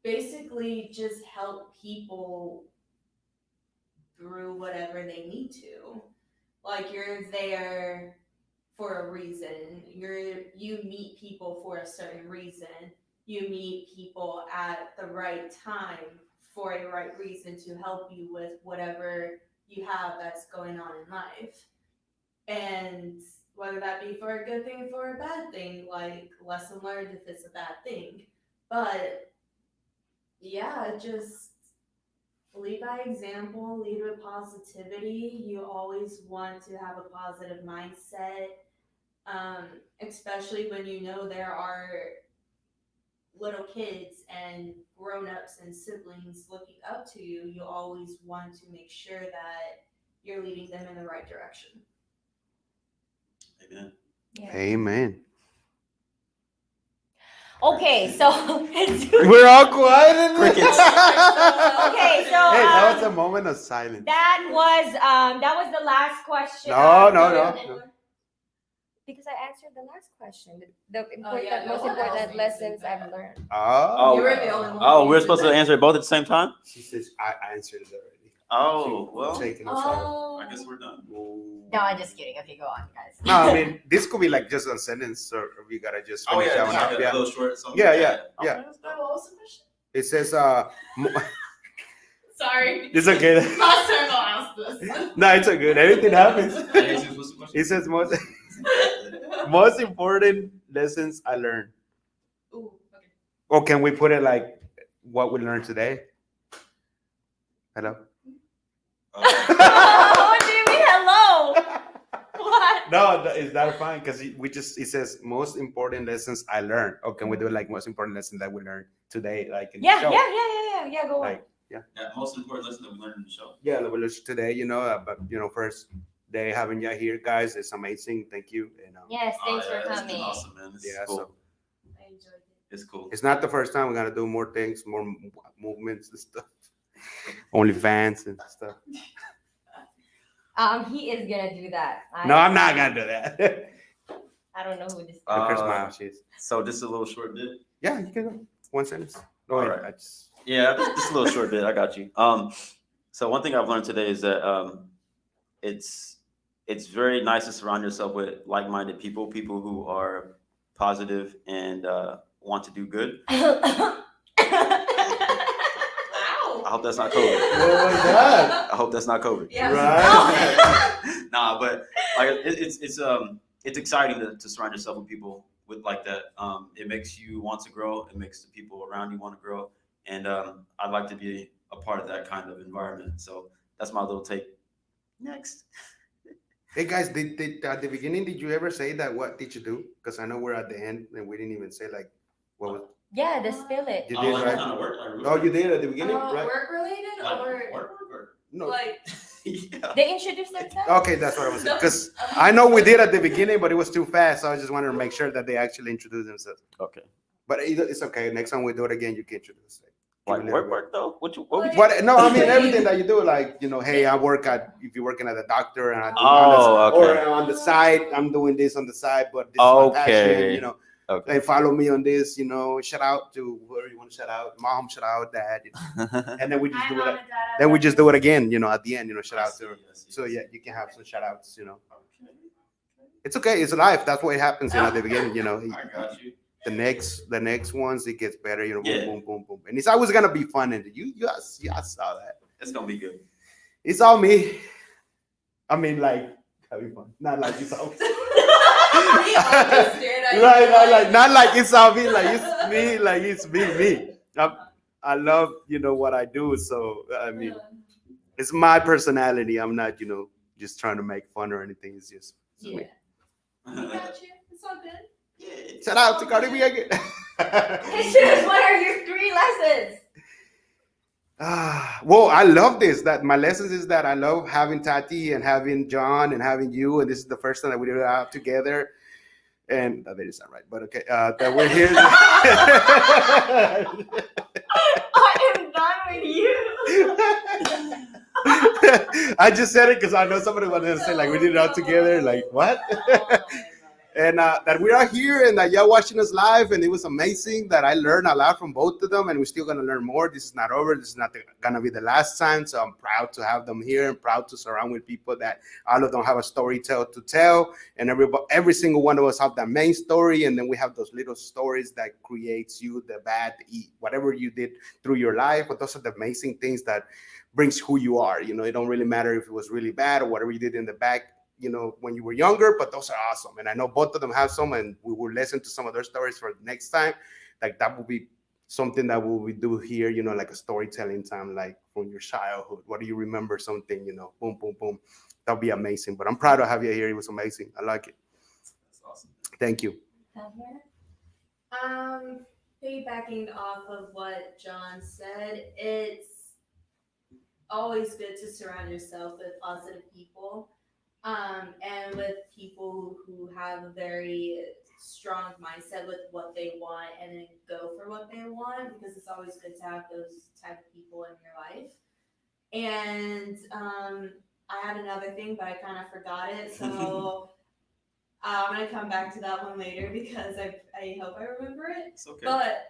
Speaker 4: basically just help people through whatever they need to. Like, you're there for a reason. You meet people for a certain reason. You meet people at the right time for a right reason to help you with whatever you have that's going on in life. And whether that be for a good thing or for a bad thing, like, lesson learned if it's a bad thing. But yeah, just lead by example, lead with positivity. You always want to have a positive mindset, especially when you know there are little kids and grown-ups and siblings looking up to you. You always want to make sure that you're leading them in the right direction.
Speaker 3: Amen.
Speaker 1: Yeah.
Speaker 2: Amen.
Speaker 1: Okay, so
Speaker 2: We're all quiet.
Speaker 3: Crickets.
Speaker 1: Okay, so
Speaker 2: Hey, that was a moment of silence.
Speaker 1: that was the last question.
Speaker 2: No.
Speaker 1: Because I answered the last question. The
Speaker 4: yeah, no
Speaker 1: most
Speaker 4: one else
Speaker 1: important
Speaker 4: needs
Speaker 1: lessons
Speaker 4: to
Speaker 1: I've learned.
Speaker 2: Oh.
Speaker 4: You were the only one.
Speaker 3: Oh, we're supposed to answer it both at the same time?
Speaker 2: She says I answered it already.
Speaker 3: Oh, well,
Speaker 2: Taking us out.
Speaker 4: Oh,
Speaker 3: I guess we're done.
Speaker 1: No, I'm just kidding. Okay, go on, guys.
Speaker 2: No, I mean this could be like just a sentence, or we gotta just
Speaker 3: Oh,
Speaker 2: finish
Speaker 3: yeah,
Speaker 2: that one
Speaker 3: just
Speaker 2: up.
Speaker 3: like a
Speaker 2: Yeah.
Speaker 3: little short song.
Speaker 2: Yeah.
Speaker 3: Okay,
Speaker 4: what was the question?
Speaker 2: It says
Speaker 4: Sorry.
Speaker 2: it's okay.
Speaker 4: Last time I'll ask this.
Speaker 2: No, it's okay. Anything happens.
Speaker 3: Hey, Jesus, what's the question?
Speaker 2: It says most important lessons I learned.
Speaker 4: Ooh, okay.
Speaker 2: Or can we put it like what we learned today? Hello?
Speaker 1: What do you mean, hello? What?
Speaker 2: No, is that fine? Because it says most important lessons I learned. Or can we do it like most important lesson that we learned today, like in the
Speaker 1: Yeah,
Speaker 2: show?
Speaker 1: yeah. Go on.
Speaker 2: Like,
Speaker 3: Yeah, most important lesson that we learned in the show.
Speaker 2: yeah, that we learned today. But first day having you here, guys, it's amazing. Thank you.
Speaker 1: Yes, thanks for
Speaker 3: It's been
Speaker 1: coming.
Speaker 3: awesome, man. It's
Speaker 2: Yeah,
Speaker 3: cool.
Speaker 2: so
Speaker 4: I enjoyed it.
Speaker 3: It's cool.
Speaker 2: it's not the first time. We're gonna do more things, more movements and stuff. OnlyFans and stuff.
Speaker 1: He is gonna do that.
Speaker 2: No, I'm not gonna do that.
Speaker 1: I don't know who this is.
Speaker 2: Look her smile. She is.
Speaker 3: So just a little short bit.
Speaker 2: Yeah, you can go. One sentence. No,
Speaker 3: All
Speaker 2: wait,
Speaker 3: right.
Speaker 2: I just.
Speaker 3: Yeah, just a little short bit. I got you. So one thing I've learned today is that it's very nice to surround yourself with like-minded people who are positive and want to do good. I hope that's not COVID.
Speaker 2: What was that?
Speaker 3: I hope that's not COVID.
Speaker 4: Yeah.
Speaker 2: Right.
Speaker 3: Nah, but like it's exciting to surround yourself with people with like that. It makes you want to grow. It makes the people around you want to grow. And I'd like to be a part of that kind of environment. So that's my little take. Next.
Speaker 2: Hey guys, did at the beginning did you ever say that? What did you do? Because I know we're at the end and we didn't even say like what was.
Speaker 1: Yeah, the spill it.
Speaker 2: You
Speaker 3: Oh,
Speaker 2: did,
Speaker 3: like
Speaker 2: right?
Speaker 3: kind of work, like,
Speaker 2: Oh, you did at the beginning, right?
Speaker 4: Work related or
Speaker 3: work?
Speaker 2: No.
Speaker 4: like
Speaker 3: Yeah.
Speaker 1: They introduced themselves.
Speaker 2: Okay, that's what I was saying. Because I know we did at the beginning, but it was too fast. So I just wanted to make sure that they actually introduced themselves.
Speaker 3: Okay.
Speaker 2: But it's okay. Next time we do it again, you can introduce it.
Speaker 3: Like work though? What
Speaker 2: What? No, I mean everything that you do. Like hey, I work at if you're working at a doctor, and I do
Speaker 3: Oh,
Speaker 2: or
Speaker 3: okay.
Speaker 2: on the side, I'm doing this on the side, but this is my passion.
Speaker 3: Okay. Okay.
Speaker 2: They follow me on this. Shout out to whoever you want to shout out, mom, shout out, dad, and then we just
Speaker 4: Hi,
Speaker 2: do
Speaker 4: Mom
Speaker 2: it.
Speaker 4: and Dad, I
Speaker 2: Then we
Speaker 4: love
Speaker 2: just
Speaker 4: you.
Speaker 2: do it again. At the end. Shout
Speaker 3: I
Speaker 2: out
Speaker 3: see,
Speaker 2: to her.
Speaker 3: I see,
Speaker 2: So
Speaker 3: I see.
Speaker 2: yeah, you can have some shout outs.
Speaker 3: Okay.
Speaker 2: It's okay. It's life. That's what happens. At the beginning.
Speaker 3: I got you.
Speaker 2: The next ones it gets better.
Speaker 3: Yeah.
Speaker 2: Boom, boom, boom, boom, and it's always gonna be fun. And you saw that.
Speaker 3: It's gonna be good.
Speaker 2: It's all me. I mean, like having fun. Not like it's all.
Speaker 4: He always stared at you
Speaker 2: Like, not like it's all me. Like it's me. Like it's me. I love what I do. So I mean, it's my personality. I'm not just trying to make fun or anything. It's just
Speaker 4: Yeah. We got you. It's all good.
Speaker 3: Yeah.
Speaker 2: shout out to Cardi B again.
Speaker 1: Jesus, what are your 3 lessons?
Speaker 2: Well, I love this. That my lessons is that I love having Tati and having John and having you, and this is the first time that we do it out together. And that is not right, but okay. That we're here.
Speaker 1: I am done with you.
Speaker 2: I just said it because I know somebody wanted to say like we did it out together. Like what? And that we are here and that y'all watching us live, and it was amazing that I learned a lot from both of them, and we're still gonna learn more. This is not over. This is not gonna be the last time. So I'm proud to have them here and proud to surround with people that all of them have a story to tell, and every single one of us have that main story, and then we have those little stories that creates you the bad, whatever you did through your life. But those are the amazing things that brings who you are. It don't really matter if it was really bad or whatever you did in the back. When you were younger, but those are awesome. And I know both of them have some, and we will listen to some of their stories for next time. Like that will be something that we will do here, like a storytelling time, like from your childhood. What do you remember something, boom, boom, boom. That'll be amazing. But I'm proud to have you here. It was amazing. I like it.
Speaker 3: That's awesome.
Speaker 2: Thank you.
Speaker 4: Piggybacking off of what John said, it's always good to surround yourself with positive people. And with people who have a very strong mindset with what they want and then go for what they want, because it's always good to have those type of people in your life. And I had another thing, but I kind of forgot it. So I'm going to come back to that one later because I hope I remember it.
Speaker 3: It's okay.
Speaker 4: But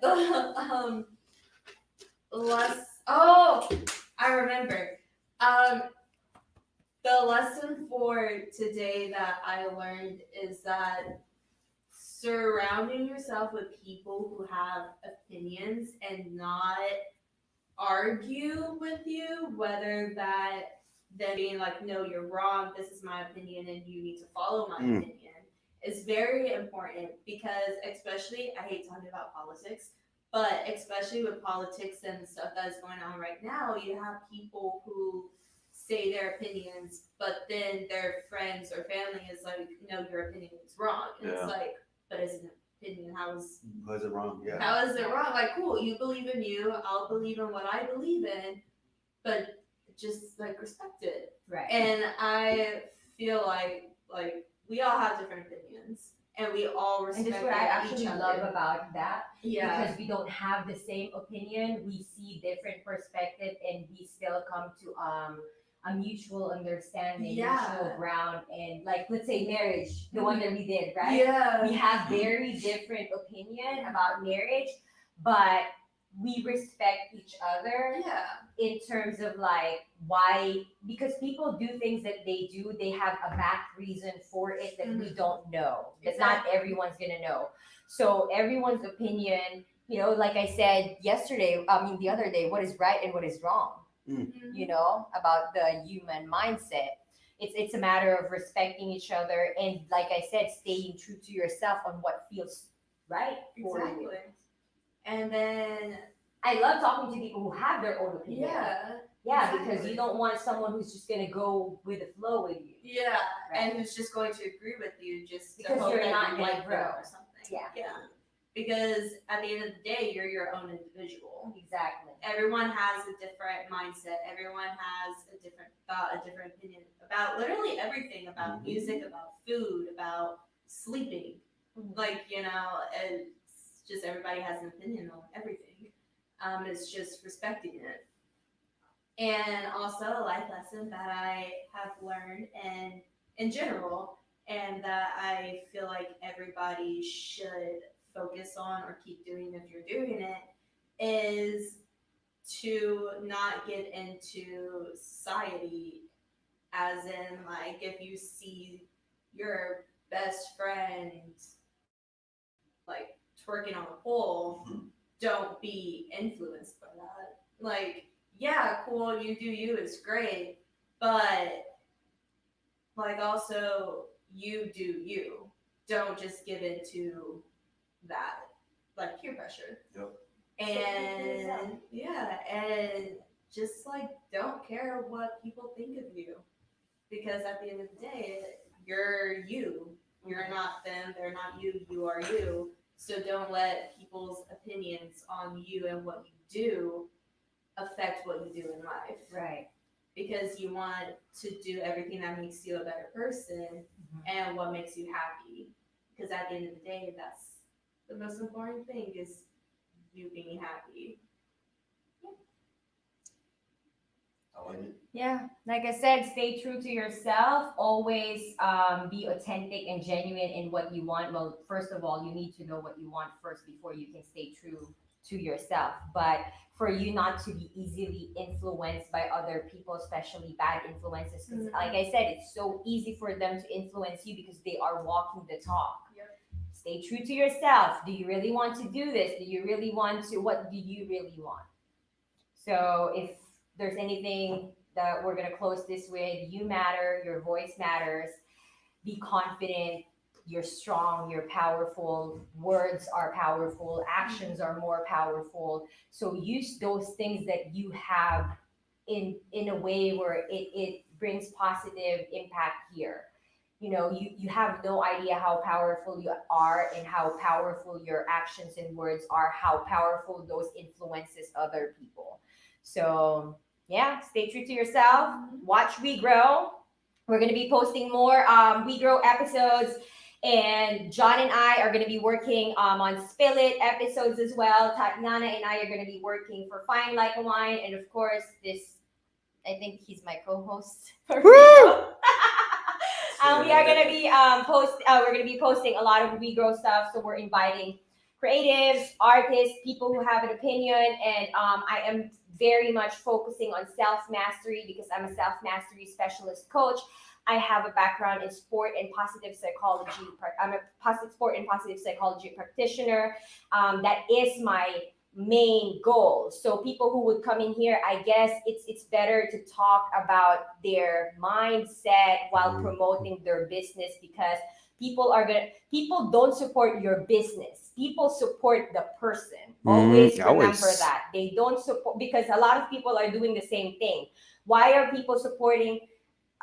Speaker 4: I remember. The lesson for today that I learned is that surrounding yourself with people who have opinions and not argue with you, whether that then being like, no, you're wrong, this is my opinion and you need to follow my opinion, is very important because especially, I hate talking about politics, but especially with politics and stuff that is going on right now, you have people who say their opinions, but then their friends or family is like, no, your opinion is wrong. And it's like, but as an opinion, how is
Speaker 2: it wrong? Yeah.
Speaker 4: How is it wrong? Like, cool, you believe in you, I'll believe in what I believe in, but just like respect it.
Speaker 1: Right.
Speaker 4: And I feel like we all have different opinions and we all respect
Speaker 1: And this is what I actually
Speaker 4: each other.
Speaker 1: love about that.
Speaker 4: Yeah.
Speaker 1: Because we don't have the same opinion, we see different perspective, and we still come to a mutual understanding, mutual ground, and like let's say marriage, the one that we did, right?
Speaker 4: Yeah.
Speaker 1: We have very different opinion about marriage, but we respect each other in terms of like why, because people do things that they do, they have a back reason for it that we don't know, that not everyone's gonna know. So everyone's opinion, like I said the other day, what is right and what is wrong, about the human mindset. It's a matter of respecting each other and, like I said, staying true to yourself on what feels right for you.
Speaker 4: And then
Speaker 1: I love talking to people who have their own opinion. Yeah, because
Speaker 4: exactly.
Speaker 1: you don't want someone who's just gonna go with the flow with you.
Speaker 4: Yeah,
Speaker 1: Right.
Speaker 4: and who's just going to agree with you just
Speaker 1: Because
Speaker 4: to hope
Speaker 1: you're
Speaker 4: that
Speaker 1: not
Speaker 4: you
Speaker 1: gonna
Speaker 4: like
Speaker 1: grow.
Speaker 4: them or something.
Speaker 1: Yeah.
Speaker 4: Because at the end of the day, you're your own individual.
Speaker 1: Exactly.
Speaker 4: Everyone has a different mindset. Everyone has a different thought, a different opinion about literally everything, about music, about food, about sleeping. Like, it's just everybody has an opinion on everything. It's just respecting it. And also a life lesson that I have learned and in general, and that I feel like everybody should focus on or keep doing if you're doing it, is to not get into society, as in like if you see your best friend like twerking on a pole, don't be influenced by that. Like, yeah, cool, you do you, it's great, but like also you do you. Don't just give into that like peer pressure.
Speaker 3: Yep.
Speaker 4: And yeah, and just like don't care what people think of you, because at the end of the day, you're you. You're not them. They're not you. You are you. So don't let people's opinions on you and what you do affect what you do in life.
Speaker 1: Right.
Speaker 4: Because you want to do everything that makes you a better person and what makes you happy. Because at the end of the day, that's the most important thing, is you being happy.
Speaker 3: I like it.
Speaker 1: Yeah, like I said, stay true to yourself. Always be authentic and genuine in what you want. Well, first of all, you need to know what you want first before you can stay true to yourself. But for you not to be easily influenced by other people, especially bad influences, because like I said, it's so easy for them to influence you because they are walking the talk.
Speaker 4: Yep.
Speaker 1: Stay true to yourself. Do you really want to do this? Do you really want to? What do you really want? So if there's anything that we're going to close this with, you matter, your voice matters, be confident, you're strong, you're powerful, words are powerful, actions are more powerful. So use those things that you have in a way where it brings positive impact here. You know, you have no idea how powerful you are and how powerful your actions and words are, how powerful those influences other people. So yeah, stay true to yourself. Watch WeGrow. We're going to be posting more WeGrow episodes. And John and I are going to be working on Spill It episodes as well. Tatiana and I are going to be working for Fine Like a Wine. And of course, I think he's my co-host. For WeGrow. We are going to be we're going to be posting a lot of WeGrow stuff. So we're inviting creatives, artists, people who have an opinion. And I am very much focusing on self-mastery because I'm a self-mastery specialist coach. I have a background in sport and positive psychology. I'm a sport and positive psychology practitioner. That is my main goal. So people who would come in here, I guess it's better to talk about their mindset while promoting their business, because people don't support your business. People support the person. Always remember that. They don't support, because a lot of people are doing the same thing. Why are people supporting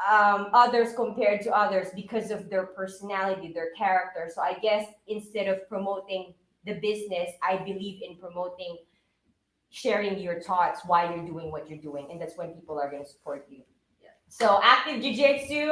Speaker 1: others compared to others? Because of their personality, their character. So I guess instead of promoting the business, I believe in promoting, sharing your thoughts, why you're doing what you're doing. And that's when people are going to support you. So active jiu-jitsu,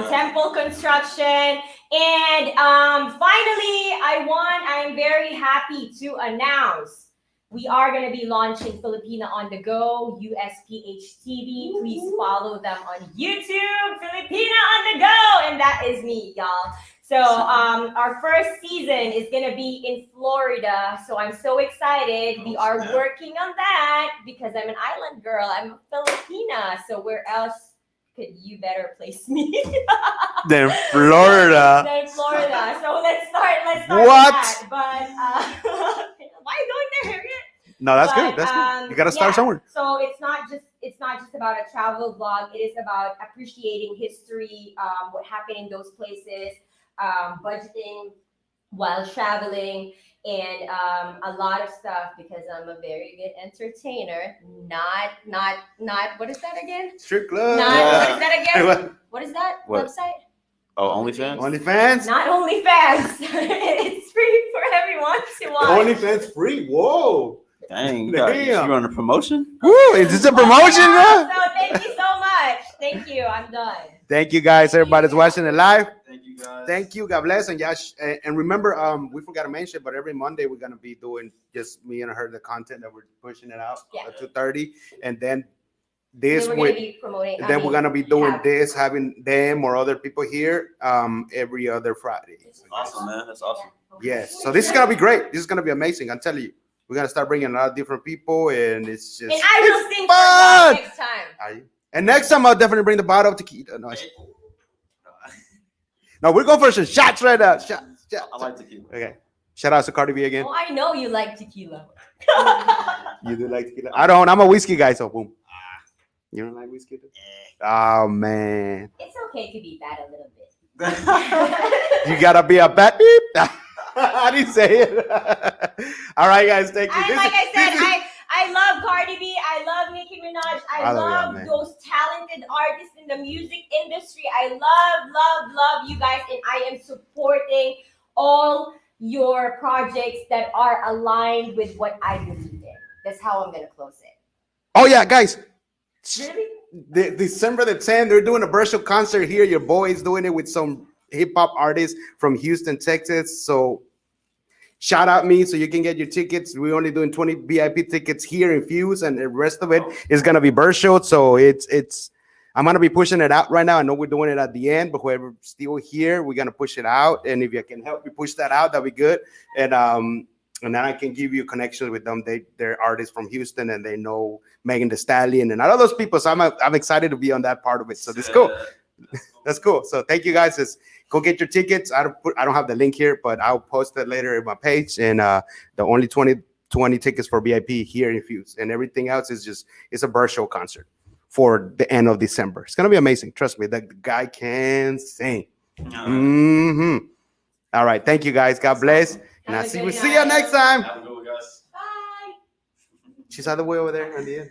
Speaker 1: temple construction, and finally, I am very happy to announce we are going to be launching Filipina on the Go, USPH TV. Please follow them on YouTube, Filipina on the Go, and that is me, y'all. So our first season is going to be in Florida. So I'm so excited. We are working on that because I'm an island girl. I'm a Filipina. So where else could you better place me
Speaker 2: Than Florida?
Speaker 1: So let's start
Speaker 2: What?
Speaker 1: with that. But why are you going there, Harriet?
Speaker 2: No, that's good. That's good. You got to start somewhere.
Speaker 1: So it's not just about a travel vlog. It is about appreciating history, what happened in those places, budgeting while traveling, and a lot of stuff, because I'm a very good entertainer. Not what is that again?
Speaker 2: Strip club.
Speaker 1: What is that again? What is that website?
Speaker 3: Oh, OnlyFans?
Speaker 2: OnlyFans?
Speaker 1: Not OnlyFans. It's free for everyone to watch.
Speaker 2: OnlyFans free? Whoa.
Speaker 3: Dang,
Speaker 2: Damn.
Speaker 3: you on a promotion?
Speaker 2: Woo, is this a promotion, bro?
Speaker 1: So thank you so much. Thank you. I'm done.
Speaker 2: Thank you, guys. Everybody's watching it live.
Speaker 3: Thank you. you guys.
Speaker 2: Thank you. God bless. And yeah, and remember, we forgot to mention, but every Monday we're gonna be doing just me and her the content that we're pushing it out at 2:30, and then this
Speaker 1: then we're gonna be promoting.
Speaker 2: then we're gonna be doing
Speaker 1: have-
Speaker 2: this, having them or other people here every other Friday.
Speaker 3: Awesome, man. That's awesome.
Speaker 2: Yes. So this is gonna be great. This is gonna be amazing. I'm telling you. We're gonna start bringing a lot of different people, and it's just
Speaker 1: And I will sing
Speaker 2: fun.
Speaker 1: for next time.
Speaker 2: Are you? And next time I'll definitely bring the bottle of tequila. No, we're going for some shots right now. Shots.
Speaker 3: I like tequila.
Speaker 2: Okay. Shout out to Cardi B again.
Speaker 1: Oh, I know you like tequila.
Speaker 2: You do like tequila? I don't. I'm a whiskey guy, so boom. You don't like whiskey? Oh man.
Speaker 1: It's okay to be bad a little bit.
Speaker 2: You gotta be a bad beep. How do you say it? All right, guys. Thank you.
Speaker 1: I love Cardi B. I love Nicki Minaj. I love
Speaker 2: man.
Speaker 1: those talented artists in the music industry. I love you guys, and I am supporting all your projects that are aligned with what I believe in. That's how I'm gonna close it.
Speaker 2: Oh yeah, guys.
Speaker 1: Really?
Speaker 2: December the 10th, they're doing a virtual concert here. Your boy is doing it with some hip hop artists from Houston, Texas. So shout out me so you can get your tickets. We're only doing 20 VIP tickets here in Fuse, and the rest of it is gonna be virtual. So it's I'm gonna be pushing it out right now. I know we're doing it at the end, but whoever's still here, we're gonna push it out. And if you can help me push that out, that'd be good. And then I can give you connections with them. They're artists from Houston, and they know Megan Thee Stallion and all those people. So I'm excited to be on that part of it. So that's cool. That's cool. So thank you guys. Just go get your tickets. I don't have the link here, but I'll post it later in my page. And the only 20 tickets for VIP here in Fuse, and everything else is it's a virtual concert for the end of December. It's gonna be amazing. Trust me, the guy can sing. Mm-hmm. All right. Thank you guys. God bless. And we'll see you next time.
Speaker 3: Have a good one, guys.
Speaker 1: Bye.
Speaker 2: She's all the way over there on the end.